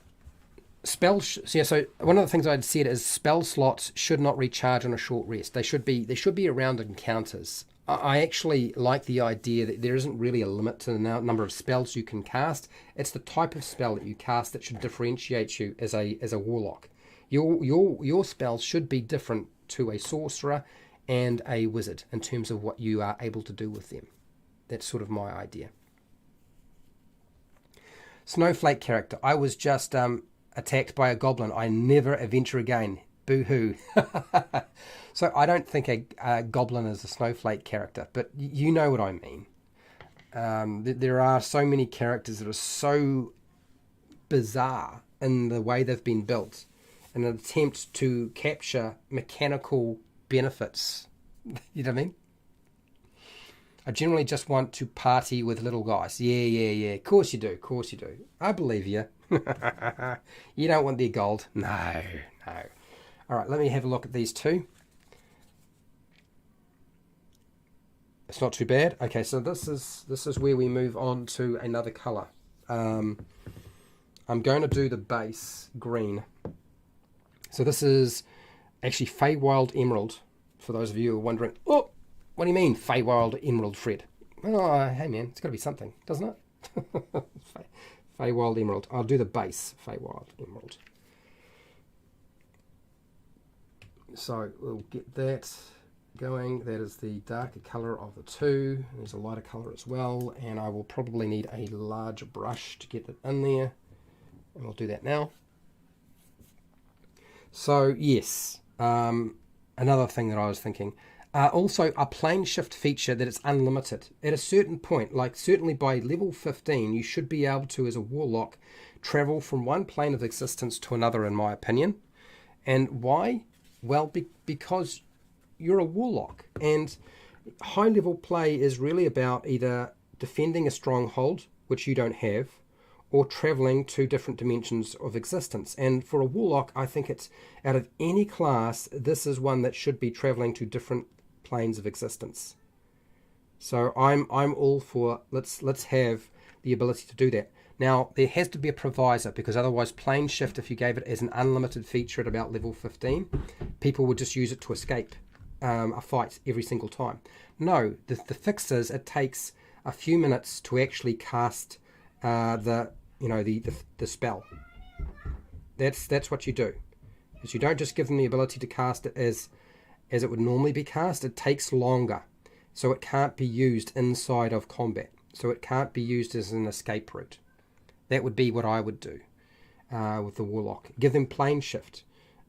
one of the things I'd said is spell slots should not recharge on a short rest. They should be around encounters. I actually like the idea that there isn't really a limit to the number of spells you can cast. It's the type of spell that you cast that should differentiate you as a warlock. Your spells should be different to a sorcerer and a wizard in terms of what you are able to do with them. That's sort of my idea. Snowflake character. I was just attacked by a goblin. I never adventure again. Boo-hoo. So I don't think a goblin is a snowflake character, but you know what I mean. There are so many characters that are so bizarre in the way they've been built in an attempt to capture mechanical benefits. You know what I mean? I generally just want to party with little guys. Yeah. Of course you do. I believe you. You don't want their gold. No. All right, let me have a look at these two. It's not too bad. Okay, so this is where we move on to another color. I'm going to do the base green. So this is actually Feywild Emerald, for those of you who are wondering. Oh, what do you mean, Feywild Emerald, Fred? Oh, hey man, it's got to be something, doesn't it? Feywild Emerald. I'll do the base Feywild Emerald. So we'll get that going. That is the darker color of the two. There's a lighter color as well, and I will probably need a larger brush to get it in there, and we'll do that now. So yes, another thing that I was thinking, also a plane shift feature that it's unlimited. At a certain point, like certainly by level 15, you should be able to, as a warlock, travel from one plane of existence to another, in my opinion. And why? Well, because you're a warlock, and high level play is really about either defending a stronghold, which you don't have, or traveling to different dimensions of existence. And for a warlock, I think it's, out of any class, this is one that should be traveling to different planes of existence. So I'm all for let's have the ability to do that. Now there has to be a provisor, because otherwise plane shift, if you gave it as an unlimited feature at about level 15, people would just use it to escape a fight every single time. No, the fix is it takes a few minutes to actually cast the spell. That's what you do. Is you don't just give them the ability to cast it as it would normally be cast. It takes longer, so it can't be used inside of combat. So it can't be used as an escape route. That would be what I would do with the warlock. Give them plane shift.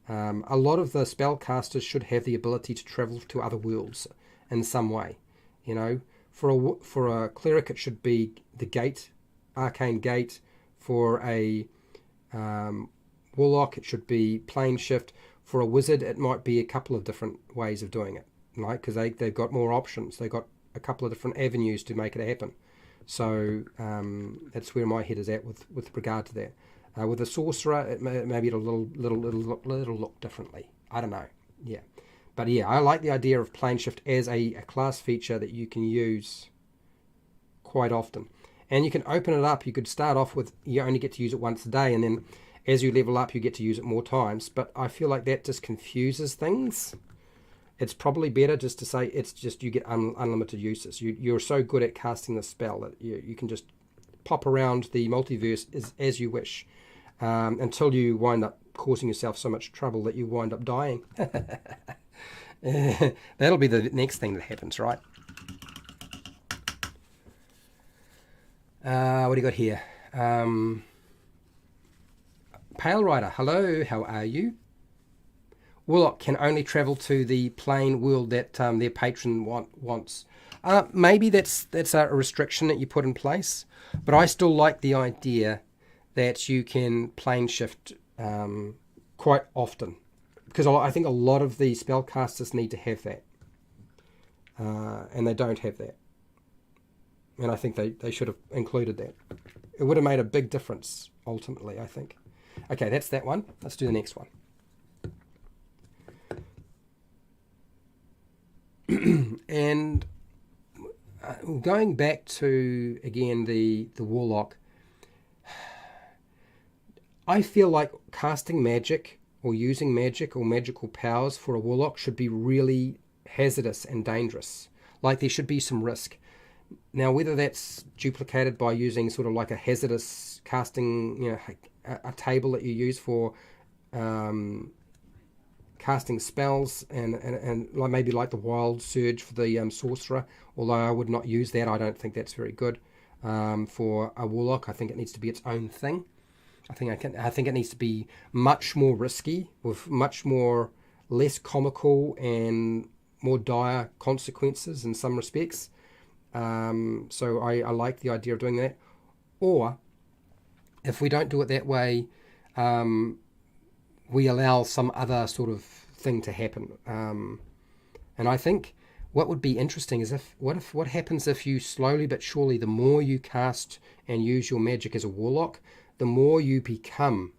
A lot of the spellcasters should have the ability to travel to other worlds in some way. You know, For a cleric, it should be the gate, arcane gate. For a warlock, it should be plane shift. For a wizard, it might be a couple of different ways of doing it, right? Because they've got more options. They've got a couple of different avenues to make it happen. So that's where my head is at with regard to that. With a sorcerer, it maybe it'll little look differently. I don't know. Yeah. But yeah, I like the idea of plane shift as a class feature that you can use quite often. And you can open it up. You could start off with, you only get to use it once a day, and then as you level up, you get to use it more times. But I feel like that just confuses things. It's probably better just to say it's just you get unlimited uses. You're so good at casting the spell that you can just pop around the multiverse as you wish, until you wind up causing yourself so much trouble that you wind up dying. That'll be the next thing that happens, right? What do you got here? Pale Rider, hello, how are you? Warlock can only travel to the plane world that their patron wants. Maybe that's a restriction that you put in place, but I still like the idea that you can plane shift quite often, because I think a lot of the spellcasters need to have that, and they don't have that. And I think they should have included that. It would have made a big difference, ultimately, I think. Okay, that's that one. Let's do the next one. And going back to, again, the Warlock, I feel like casting magic or using magic or magical powers for a Warlock should be really hazardous and dangerous. Like, there should be some risk. Now, whether that's duplicated by using sort of like a hazardous casting, a table that you use for casting spells, and like maybe like the Wild Surge for the sorcerer, although I would not use that. I don't think that's very good for a Warlock. I think it needs to be its own thing. I think it needs to be much more risky, with much more less comical and more dire consequences in some respects. So I like the idea of doing that. Or if we don't do it that way, we allow some other sort of thing to happen. And I think what would be interesting is what happens if you slowly but surely, the more you cast and use your magic as a warlock, the more you become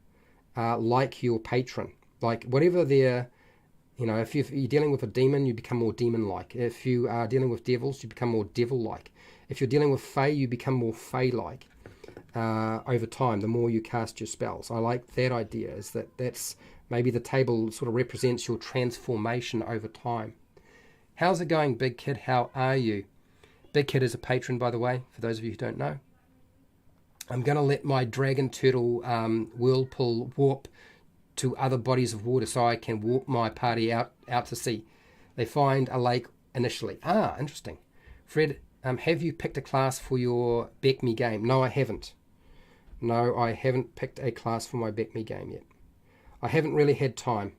like your patron. Like whatever their, if you're dealing with a demon, you become more demon-like. If you are dealing with devils, you become more devil-like. If you're dealing with fae, you become more fae-like over time, the more you cast your spells. I like that idea, is that's maybe the table sort of represents your transformation over time. How's it going, Big Kid? How are you? Big Kid is a patron, by the way, for those of you who don't know. I'm going to let my dragon turtle whirlpool warp to other bodies of water so I can warp my party out to sea. They find a lake initially. Interesting. Fred, have you picked a class for your Back Me game? No, I haven't. No, I haven't picked a class for my Back Me game yet. I haven't really had time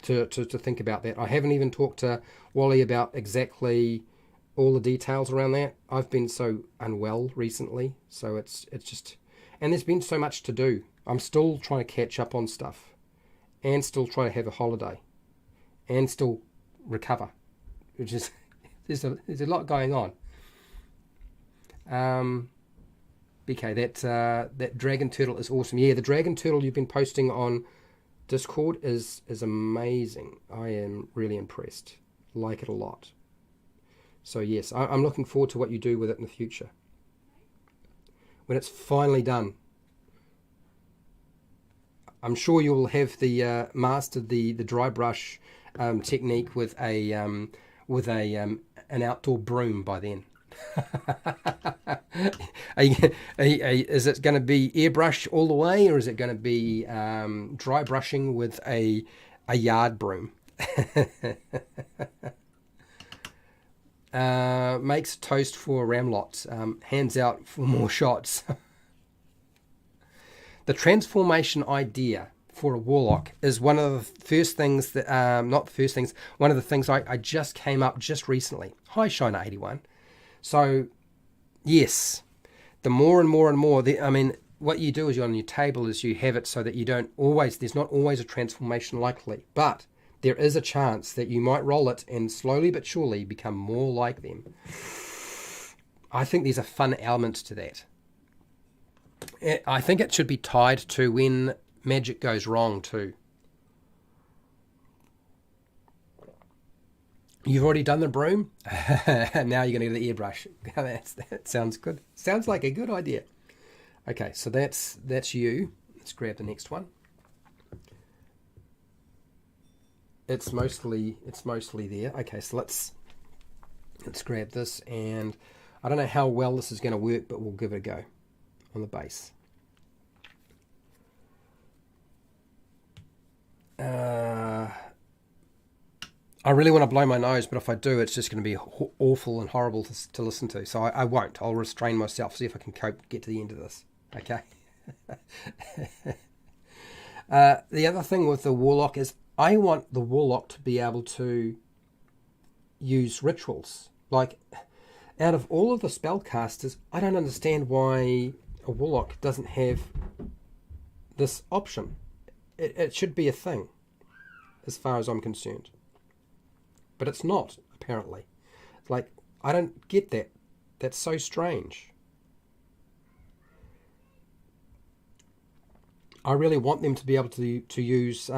to think about that. I haven't even talked to Wally about exactly all the details around that. I've been so unwell recently, so it's just... And there's been so much to do. I'm still trying to catch up on stuff, and still try to have a holiday, and still recover, which is there's a lot going on. BK, that dragon turtle is awesome. Yeah, the dragon turtle you've been posting on Discord is amazing. I am really impressed. Like it a lot. So yes, I'm looking forward to what you do with it in the future, when it's finally done. I'm sure you will have mastered the dry brush technique with an outdoor broom by then. Is it going to be airbrush all the way, or is it going to be dry brushing with a yard broom? Makes toast for Ramlot. Hands out for more shots. The transformation idea for a warlock is one of the first things that, one of the things I just came up just recently. Hi, Shiner81. So, yes, the more and more and more, I mean, what you do is on your table is you have it so that you don't always, there's not always a transformation likely, but there is a chance that you might roll it and slowly but surely become more like them. I think there's a fun element to that. I think it should be tied to when magic goes wrong too. You've already done the broom? Now you're going to get the airbrush. That sounds good. Sounds like a good idea. Okay, so that's you. Let's grab the next one. It's mostly there. Okay, so let's grab this, and I don't know how well this is going to work, but we'll give it a go on the base. I really want to blow my nose, but if I do, it's just going to be awful and horrible to listen to. So I won't. I'll restrain myself, see if I can cope, get to the end of this. Okay. The other thing with the Warlock is I want the Warlock to be able to use rituals. Like, out of all of the spellcasters, I don't understand why a Warlock doesn't have this option. It should be a thing, as far as I'm concerned. But it's not, apparently. Like, I don't get that. That's so strange. I really want them to be able to use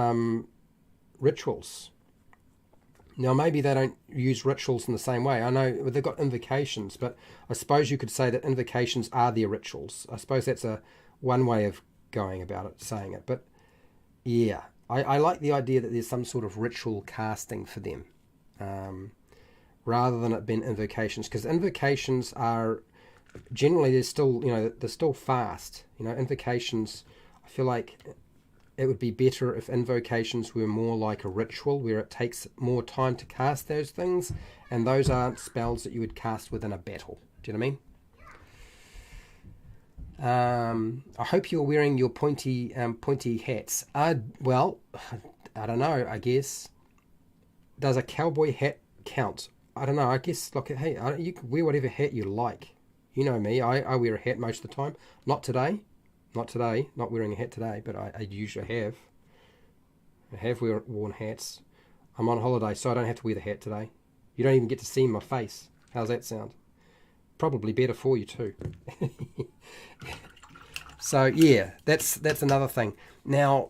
rituals. Now, maybe they don't use rituals in the same way. I know they've got invocations, but I suppose you could say that invocations are their rituals. I suppose that's one way of going about it, saying it. But, yeah, I like the idea that there's some sort of ritual casting for them. Rather than it being invocations, because invocations are generally they're still fast. Invocations, I feel like it would be better if invocations were more like a ritual where it takes more time to cast those things, and those aren't spells that you would cast within a battle. Do you know what I mean? I hope you're wearing your pointy hats. Well, I don't know. I guess. Does a cowboy hat count? I don't know. I guess, look, hey, you can wear whatever hat you like. You know me. I wear a hat most of the time. Not today. Not wearing a hat today, but I usually have. I have worn hats. I'm on holiday, so I don't have to wear the hat today. You don't even get to see my face. How's that sound? Probably better for you too. So yeah, that's another thing. Now,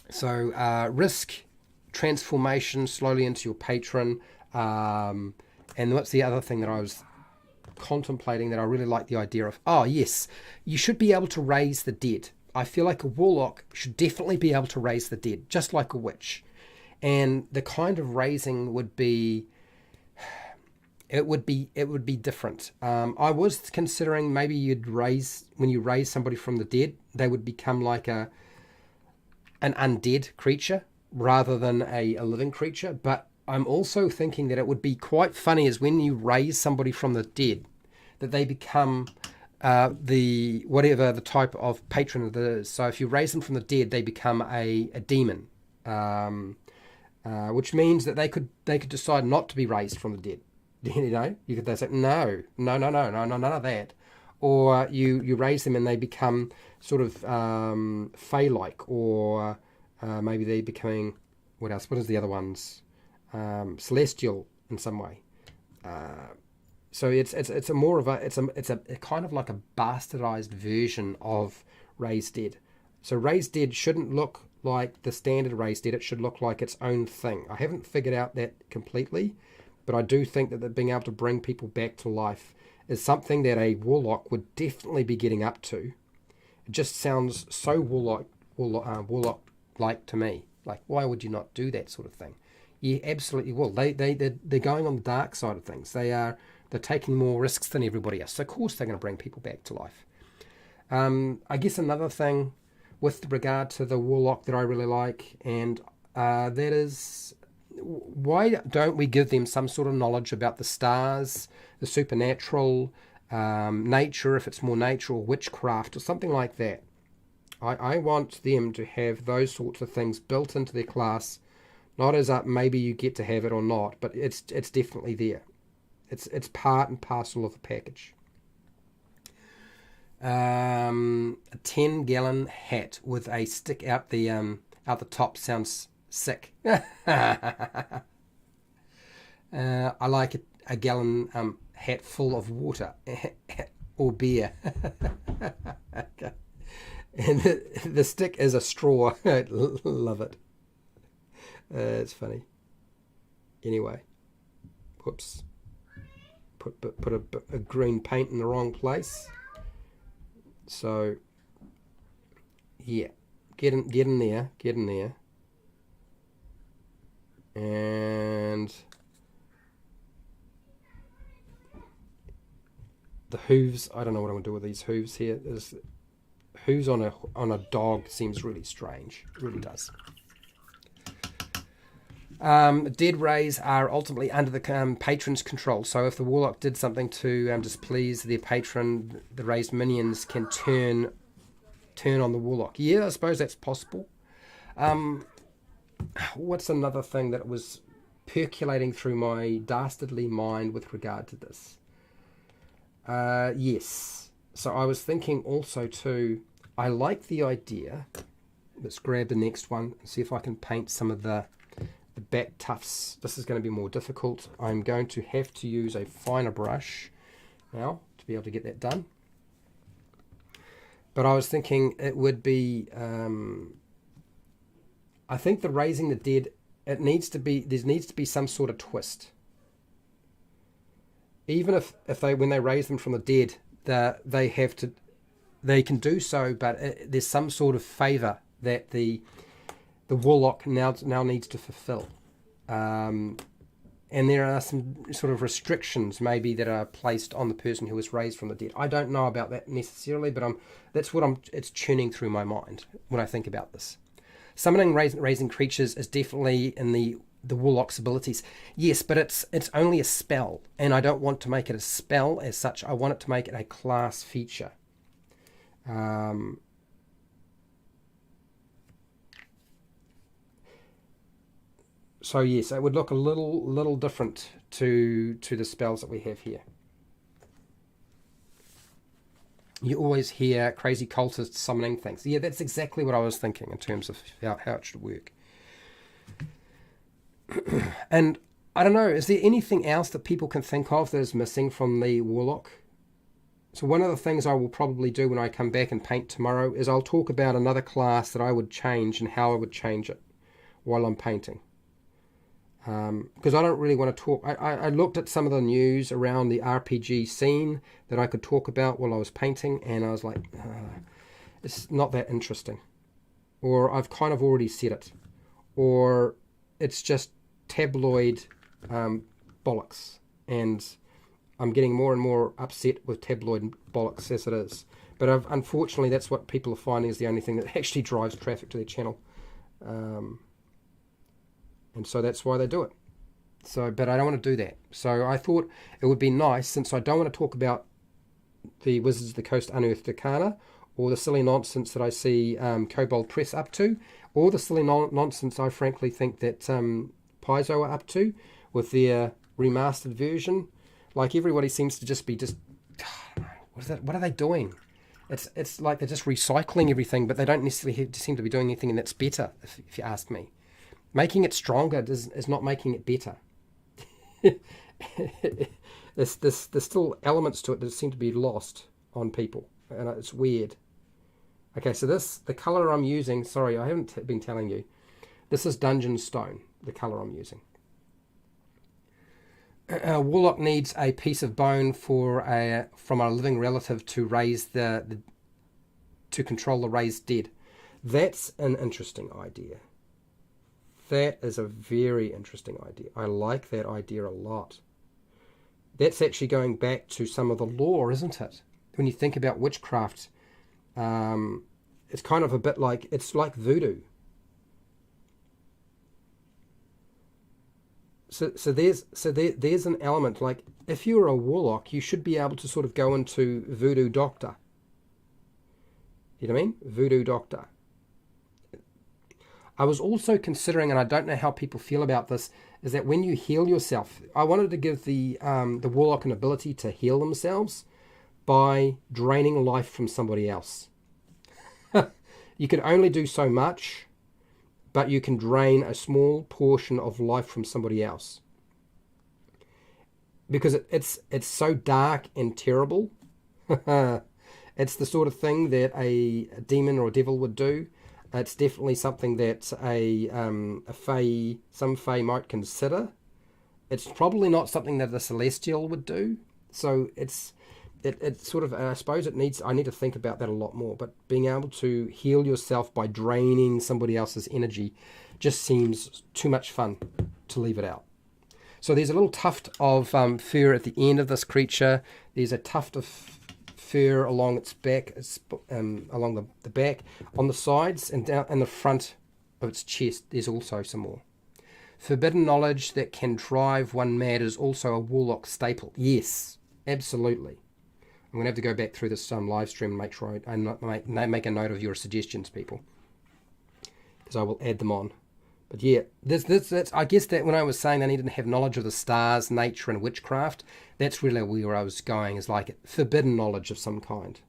so risk transformation slowly into your patron, and what's the other thing that I was contemplating that I really like the idea of? Oh yes, you should be able to raise the dead. I feel like a warlock should definitely be able to raise the dead, just like a witch. And the kind of raising would be different. I was considering maybe when you raise somebody from the dead, they would become like an undead creature rather than a living creature. But I'm also thinking that it would be quite funny is when you raise somebody from the dead, that they become whatever the type of patron it is. So if you raise them from the dead, they become a demon, which means that they could decide not to be raised from the dead. They say no, none of that. Or you raise them and they become sort of fey-like, or maybe they're becoming, what else? What is the other ones? Celestial in some way. So it's a more of it's a kind of like a bastardized version of Raised Dead. So Raised Dead shouldn't look like the standard Raised Dead. It should look like its own thing. I haven't figured out that completely, but I do think that being able to bring people back to life is something that a warlock would definitely be getting up to. It just sounds so warlock-like to me. Like, why would you not do that sort of thing? You absolutely will. They're going on the dark side of things. They're taking more risks than everybody else. So of course they're going to bring people back to life. I guess another thing with regard to the warlock that I really like, and that is, why don't we give them some sort of knowledge about the stars, the supernatural, nature, if it's more nature, or witchcraft, or something like that. I want them to have those sorts of things built into their class, not as maybe you get to have it or not, but it's definitely there. It's part and parcel of the package. A 10-gallon hat with a stick out the top sounds sick. I like a gallon hat full of water or beer. Okay. And the stick is a straw. I love it. It's funny. Anyway, whoops. Put a green paint in the wrong place. So yeah, get in there, and the hooves. I don't know what I'm gonna do with these hooves here. Hooves on a dog seems really strange. It really does. Dead rays are ultimately under the patron's control. So if the warlock did something to displease their patron, the raised minions can turn on the warlock. Yeah, I suppose that's possible. What's another thing that was percolating through my dastardly mind with regard to this? Yes. So I was thinking also too, I like the idea. Let's grab the next one and see if I can paint some of the back tufts. This is going to be more difficult. I'm going to have to use a finer brush now to be able to get that done. But I was thinking it would be, I think the raising the dead, there needs to be some sort of twist. Even if when they raise them from the dead, they can do so, but there's some sort of favour that the warlock now needs to fulfill, and there are some sort of restrictions maybe that are placed on the person who was raised from the dead. I don't know about that necessarily, but it's tuning through my mind when I think about this. Summoning raising creatures is definitely in the warlock's abilities. Yes, but it's only a spell, and I don't want to make it a spell as such. I want it to make it a class feature. So yes, it would look a little different to the spells that we have here. You always hear crazy cultists summoning things. Yeah, that's exactly what I was thinking in terms of how it should work. And I don't know, is there anything else that people can think of that is missing from the warlock? So one of the things I will probably do when I come back and paint tomorrow is I'll talk about another class that I would change and how I would change it while I'm painting. Because I don't really want to talk. I looked at some of the news around the RPG scene that I could talk about while I was painting, and I was like, it's not that interesting. Or I've kind of already said it. Or it's just tabloid bollocks. And I'm getting more and more upset with tabloid bollocks as it is. But unfortunately, that's what people are finding is the only thing that actually drives traffic to their channel. And so that's why they do it. But I don't want to do that. So I thought it would be nice, since I don't want to talk about the Wizards of the Coast Unearthed Arcana, or the silly nonsense that I see Kobold Press up to, or the silly nonsense I frankly think that Paizo are up to with their remastered version. Like, everybody seems to just be what are they doing? It's like they're just recycling everything, but they don't necessarily seem to be doing anything that's better, if you ask me. Making it stronger is not making it better. There's still elements to it that seem to be lost on people, and it's weird. Okay, so the colour I'm using, sorry, I haven't been telling you, this is Dungeon Stone, the colour I'm using. A warlock needs a piece of bone from a living relative to raise to control the raised dead. That's an interesting idea. That is a very interesting idea. I like that idea a lot. That's actually going back to some of the lore, isn't it? When you think about witchcraft, it's kind of a bit like, it's like voodoo. So there's an element, like, if you're a warlock, you should be able to sort of go into voodoo doctor. You know what I mean? Voodoo doctor. I was also considering, and I don't know how people feel about this, is that when you heal yourself, I wanted to give the warlock an ability to heal themselves by draining life from somebody else. You can only do so much, but you can drain a small portion of life from somebody else. Because it's so dark and terrible. It's the sort of thing that a demon or a devil would do. It's definitely something that some fae might consider. It's probably not something that a celestial would do. So it's sort of, I suppose I need to think about that a lot more. But being able to heal yourself by draining somebody else's energy just seems too much fun to leave it out. So there's a little tuft of fur at the end of this creature. There's a tuft of fur along its back, along the back, on the sides, and down in the front of its chest. There's also some more. Forbidden knowledge that can drive one mad is also a warlock staple. Yes, absolutely. I'm going to have to go back through this live stream and make sure I make a note of your suggestions, people, because I will add them on. But yeah, that's, I guess that when I was saying they needed to have knowledge of the stars, nature, and witchcraft, that's really where I was going, is like forbidden knowledge of some kind.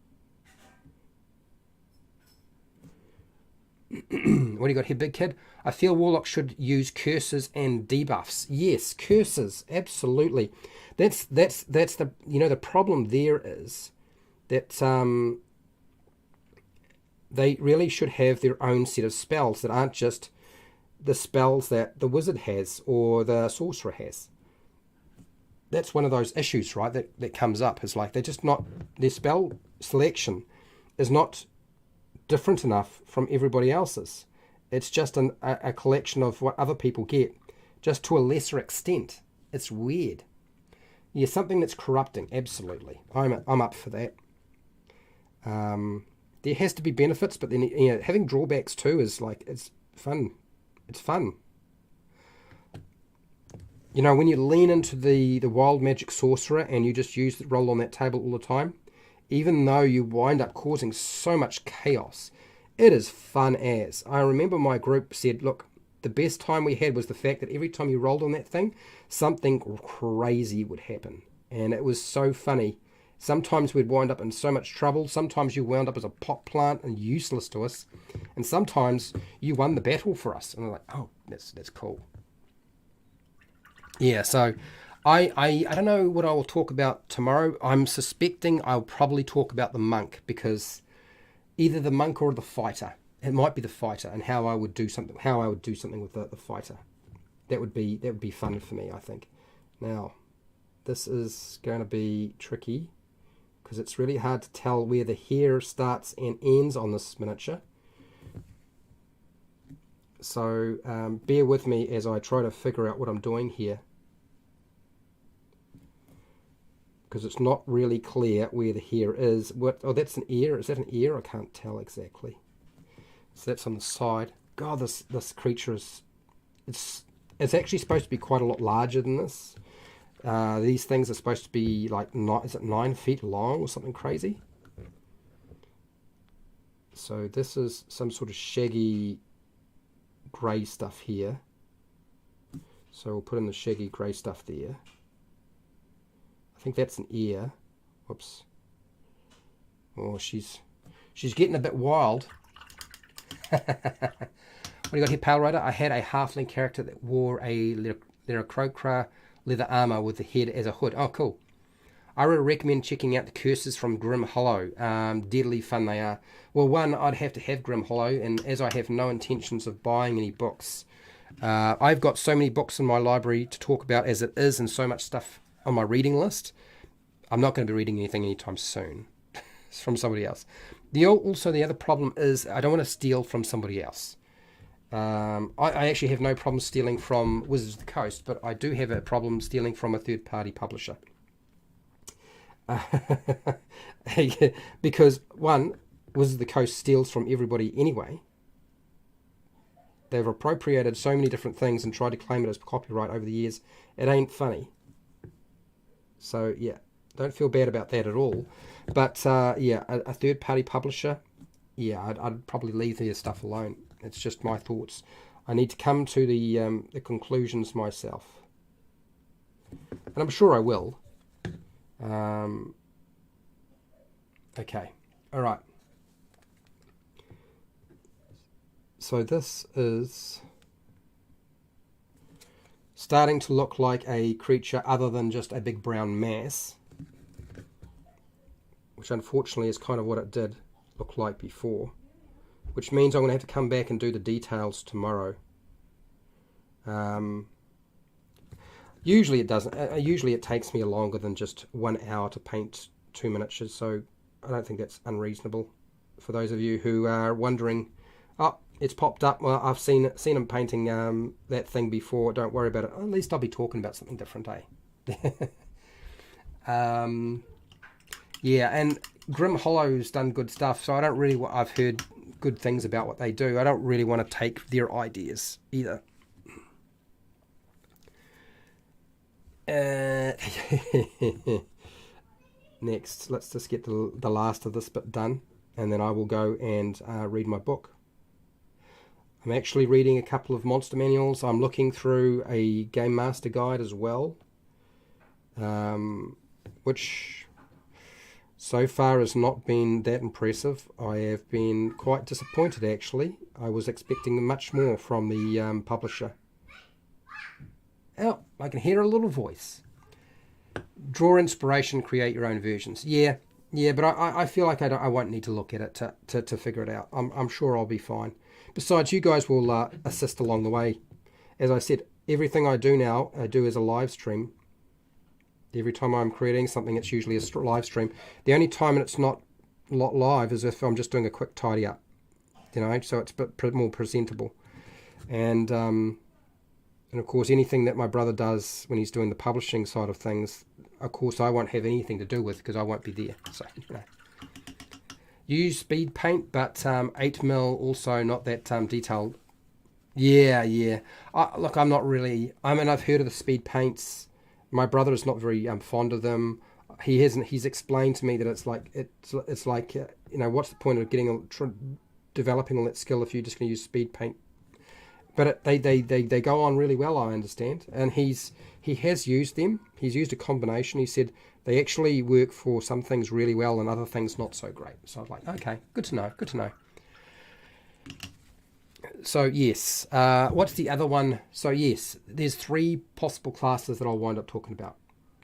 What do you got here, big kid? I feel warlocks should use curses and debuffs. Yes, curses, absolutely. That's the, you know, the problem there is that they really should have their own set of spells that aren't just the spells that the wizard has or the sorcerer has. That's one of those issues, right, that comes up. Is like they're just not, their spell selection is not different enough from everybody else's. It's just a collection of what other people get, just to a lesser extent. It's weird. Yeah, something that's corrupting, absolutely. I'm up for that. There has to be benefits, but then, you know, having drawbacks too is like, it's fun. It's fun. You know, when you lean into the wild magic sorcerer and you just use the roll on that table all the time, even though you wind up causing so much chaos, it is fun as. I remember my group said, look, the best time we had was the fact that every time you rolled on that thing, something crazy would happen. And it was so funny. Sometimes we'd wind up in so much trouble. Sometimes you wound up as a pot plant and useless to us. And sometimes you won the battle for us. And I'm like, oh, that's cool. Yeah, so I don't know what I will talk about tomorrow. I'm suspecting I'll probably talk about the monk, because either the monk or the fighter. It might be the fighter, and how I would do something with the fighter. That would be fun for me, I think. Now, this is going to be tricky, because it's really hard to tell where the hair starts and ends on this miniature. So bear with me as I try to figure out what I'm doing here, because it's not really clear where the hair is. Oh, that's an ear. Is that an ear? I can't tell exactly. So that's on the side. God, this creature is, it's actually supposed to be quite a lot larger than this. These things are supposed to be like, is it 9 feet long or something crazy? So this is some sort of shaggy grey stuff here. So we'll put in the shaggy grey stuff there. I think that's an ear. Whoops. Oh, she's getting a bit wild. What do you got here, Pale Rider? I had a halfling character that wore a Leucrotta leather armor with the head as a hood. Oh, cool. I would recommend checking out the curses from Grim Hollow. Deadly fun they are. Well, one, I'd have to have Grim Hollow, and as I have no intentions of buying any books, I've got so many books in my library to talk about as it is, and so much stuff on my reading list. I'm not going to be reading anything anytime soon. It's from somebody else. Also, the other problem is I don't want to steal from somebody else. I actually have no problem stealing from Wizards of the Coast, but I do have a problem stealing from a third-party publisher. Because, one, Wizards of the Coast steals from everybody anyway. They've appropriated so many different things and tried to claim it as copyright over the years. It ain't funny. So, yeah, don't feel bad about that at all. But, yeah, a third-party publisher, yeah, I'd probably leave the stuff alone. It's just my thoughts. I need to come to the conclusions myself, and I'm sure I will. Okay, all right. So this is starting to look like a creature other than just a big brown mass, which unfortunately is kind of what it did look like before, which means I'm going to have to come back and do the details tomorrow. Usually it doesn't. Usually it takes me longer than just 1 hour to paint 2 miniatures, so I don't think that's unreasonable. For those of you who are wondering, oh, it's popped up. Well, I've seen him painting that thing before. Don't worry about it. At least I'll be talking about something different, eh? Yeah, and Grim Hollow's done good stuff, so I don't really. I've heard good things about what they do. I don't really want to take their ideas either. Next, let's just get the last of this bit done, and then I will go and read my book. I'm actually reading a couple of monster manuals. I'm looking through a Game Master guide as well, which so far has not been that impressive. I have been quite disappointed, actually. I was expecting much more from the publisher. Oh, I can hear a little voice. Draw inspiration, create your own versions. Yeah, but I feel like I won't need to look at it to figure it out. I'm sure I'll be fine. Besides, you guys will assist along the way. As I said, everything I do now, I do as a live stream. Every time I'm creating something, it's usually a live stream. The only time it's not live is if I'm just doing a quick tidy up, so it's a bit more presentable. And of course, anything that my brother does when he's doing the publishing side of things, of course, I won't have anything to do with because I won't be there. So, Use speed paint, but 8mm also not that detailed. Yeah. Look, I'm not really. I mean, I've heard of the speed paints. My brother is not very fond of them. He hasn't. He's explained to me that it's like what's the point of developing all that skill if you're just going to use speed paint? But they go on really well, I understand. And he has used them. He's used a combination. He said they actually work for some things really well and other things not so great. So I was like, okay, good to know. So yes, what's the other one? So yes, there's 3 possible classes that I'll wind up talking about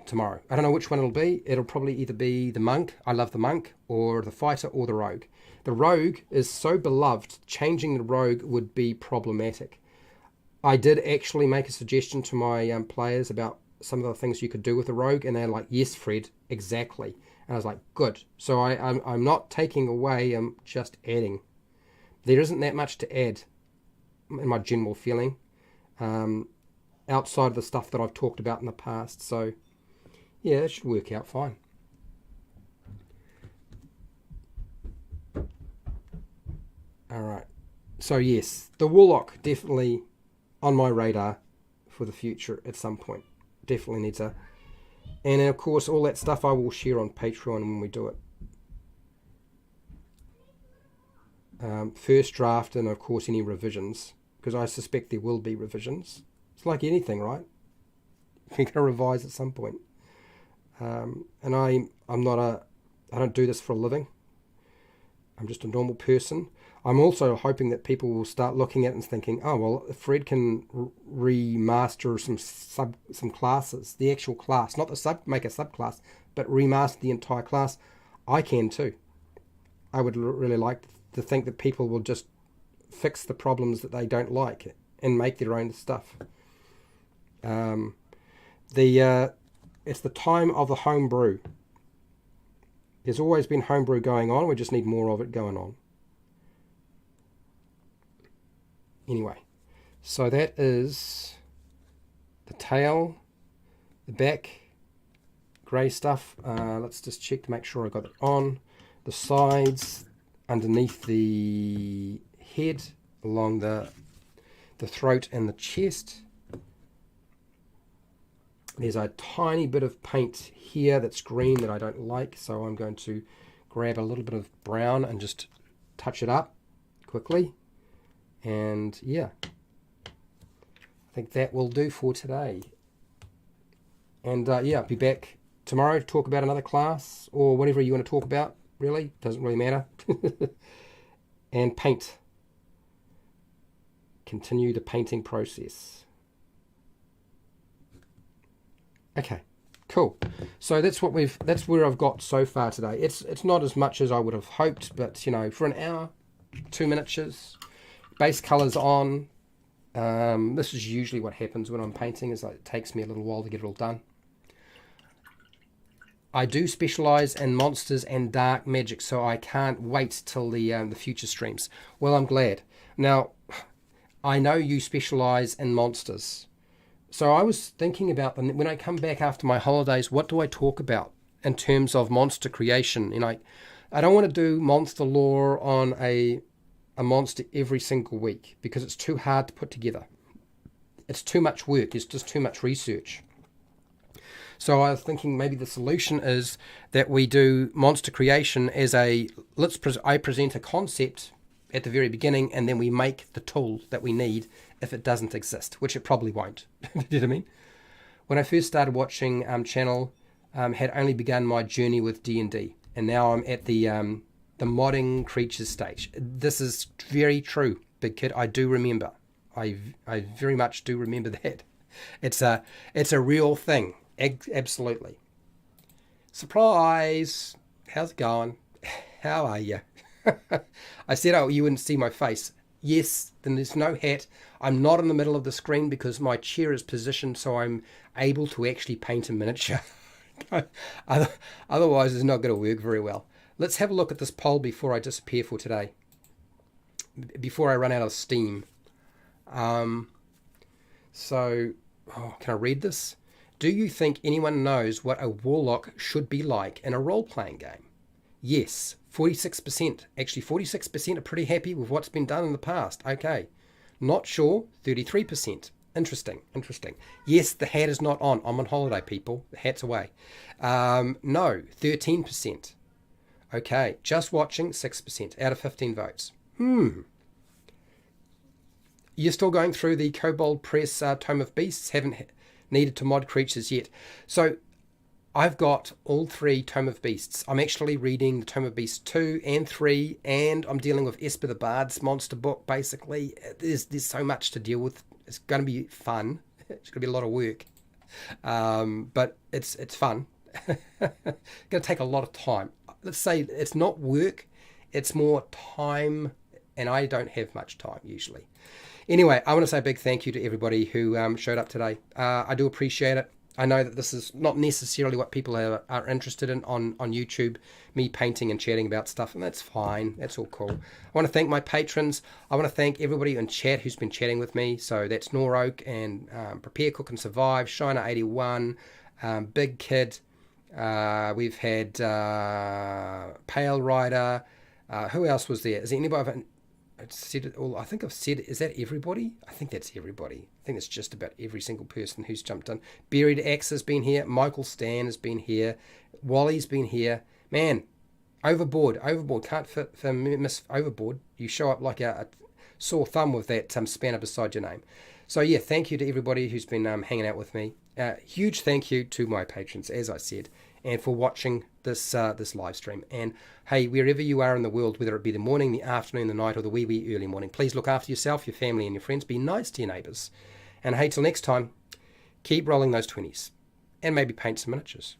tomorrow. I don't know which one it'll be. It'll probably either be the monk, I love the monk, or the fighter, or the rogue. The rogue is so beloved, changing the rogue would be problematic. I did actually make a suggestion to my players about some of the things you could do with the rogue, and they're like, yes, Fred, exactly. And I was like, good. So I'm not taking away, I'm just adding. There isn't that much to add, in my general feeling, outside of the stuff that I've talked about in the past. So, yeah, it should work out fine. All right. So, yes, the Warlock, definitely on my radar for the future at some point. Definitely needs a... And, of course, all that stuff I will share on Patreon when we do it. First draft and, of course, any revisions, because I suspect there will be revisions. It's like anything, right? You're going to revise at some point. And I don't do this for a living. I'm just a normal person. I'm also hoping that people will start looking at it and thinking, oh, well, if Fred can remaster some classes, the actual class, not make a subclass, but remaster the entire class, I can too. I would really like to think that people will just fix the problems that they don't like and make their own stuff. It's the time of the homebrew. There's always been homebrew going on. We just need more of it going on. Anyway, so that is the tail, the back, grey stuff. Let's just check to make sure I got it on. The sides, underneath the head, along the throat and the chest. There's a tiny bit of paint here that's green that I don't like, so I'm going to grab a little bit of brown and just touch it up quickly. And yeah, I think that will do for today. And yeah, I'll be back tomorrow to talk about another class or whatever you want to talk about, really. Doesn't really matter. And paint. Continue the painting process. Okay, cool. So that's where I've got so far today. It's not as much as I would have hoped, but you know, for an hour, 2 miniatures, base colors on. This is usually what happens when I'm painting, is like it takes me a little while to get it all done. I do specialize in monsters and dark magic, so I can't wait till the future streams. Well, I'm glad. Now, I know you specialize in monsters. So I was thinking about when I come back after my holidays, what do I talk about in terms of monster creation? You know, I don't want to do monster lore on a monster every single week because it's too hard to put together. It's too much work. It's just too much research. So I was thinking maybe the solution is that we do monster creation as I present a concept at the very beginning, and then we make the tool that we need if it doesn't exist, which it probably won't. You know what I mean? When I first started watching channel, had only begun my journey with D&D, and now I'm at the modding creatures stage. This is very true, big kid. I do remember. I very much do remember that. It's a real thing. Absolutely. Surprise! How's it going? How are you? I said, oh, you wouldn't see my face. Yes, then there's no hat. I'm not in the middle of the screen because my chair is positioned so I'm able to actually paint a miniature. Otherwise, it's not going to work very well. Let's have a look at this poll before I disappear for today. Before I run out of steam. Can I read this? Do you think anyone knows what a warlock should be like in a role-playing game? Yes, 46%. Actually, 46% are pretty happy with what's been done in the past. Okay. Not sure, 33%. Interesting. Yes, the hat is not on. I'm on holiday, people. The hat's away. No, 13%. Okay, just watching, 6% out of 15 votes. You're still going through the Kobold Press Tome of Beasts? Haven't needed to mod creatures yet. So I've got all 3 Tome of Beasts. I'm actually reading the Tome of Beasts 2 and 3, and I'm dealing with Esper the Bard's monster book, basically. There's so much to deal with. It's going to be fun. It's going to be a lot of work. But it's fun. It's going to take a lot of time. Let's say it's not work, it's more time, and I don't have much time usually. Anyway, I want to say a big thank you to everybody who showed up today. I do appreciate it. I know that this is not necessarily what people are interested in on YouTube, me painting and chatting about stuff, and that's fine. That's all cool. I want to thank my patrons. I want to thank everybody in chat who's been chatting with me. So that's Noroak and Prepare, Cook and Survive, Shiner81, Big Kid. We've had Pale Rider. Who else was there? Is there anybody? I've said it all. I think I've said it. Is that everybody? I think that's everybody. I think it's just about every single person who's jumped in. Buried Axe has been here. Michael Stan has been here. Wally's been here. Man, Overboard. Can't miss Overboard. You show up like a sore thumb with that spanner beside your name. So yeah, thank you to everybody who's been hanging out with me. Huge thank you to my patrons, as I said, and for watching this live stream. And hey, wherever you are in the world, whether it be the morning, the afternoon, the night, or the wee early morning, please look after yourself, your family, and your friends. Be nice to your neighbours. And hey, till next time, keep rolling those 20s, and maybe paint some miniatures.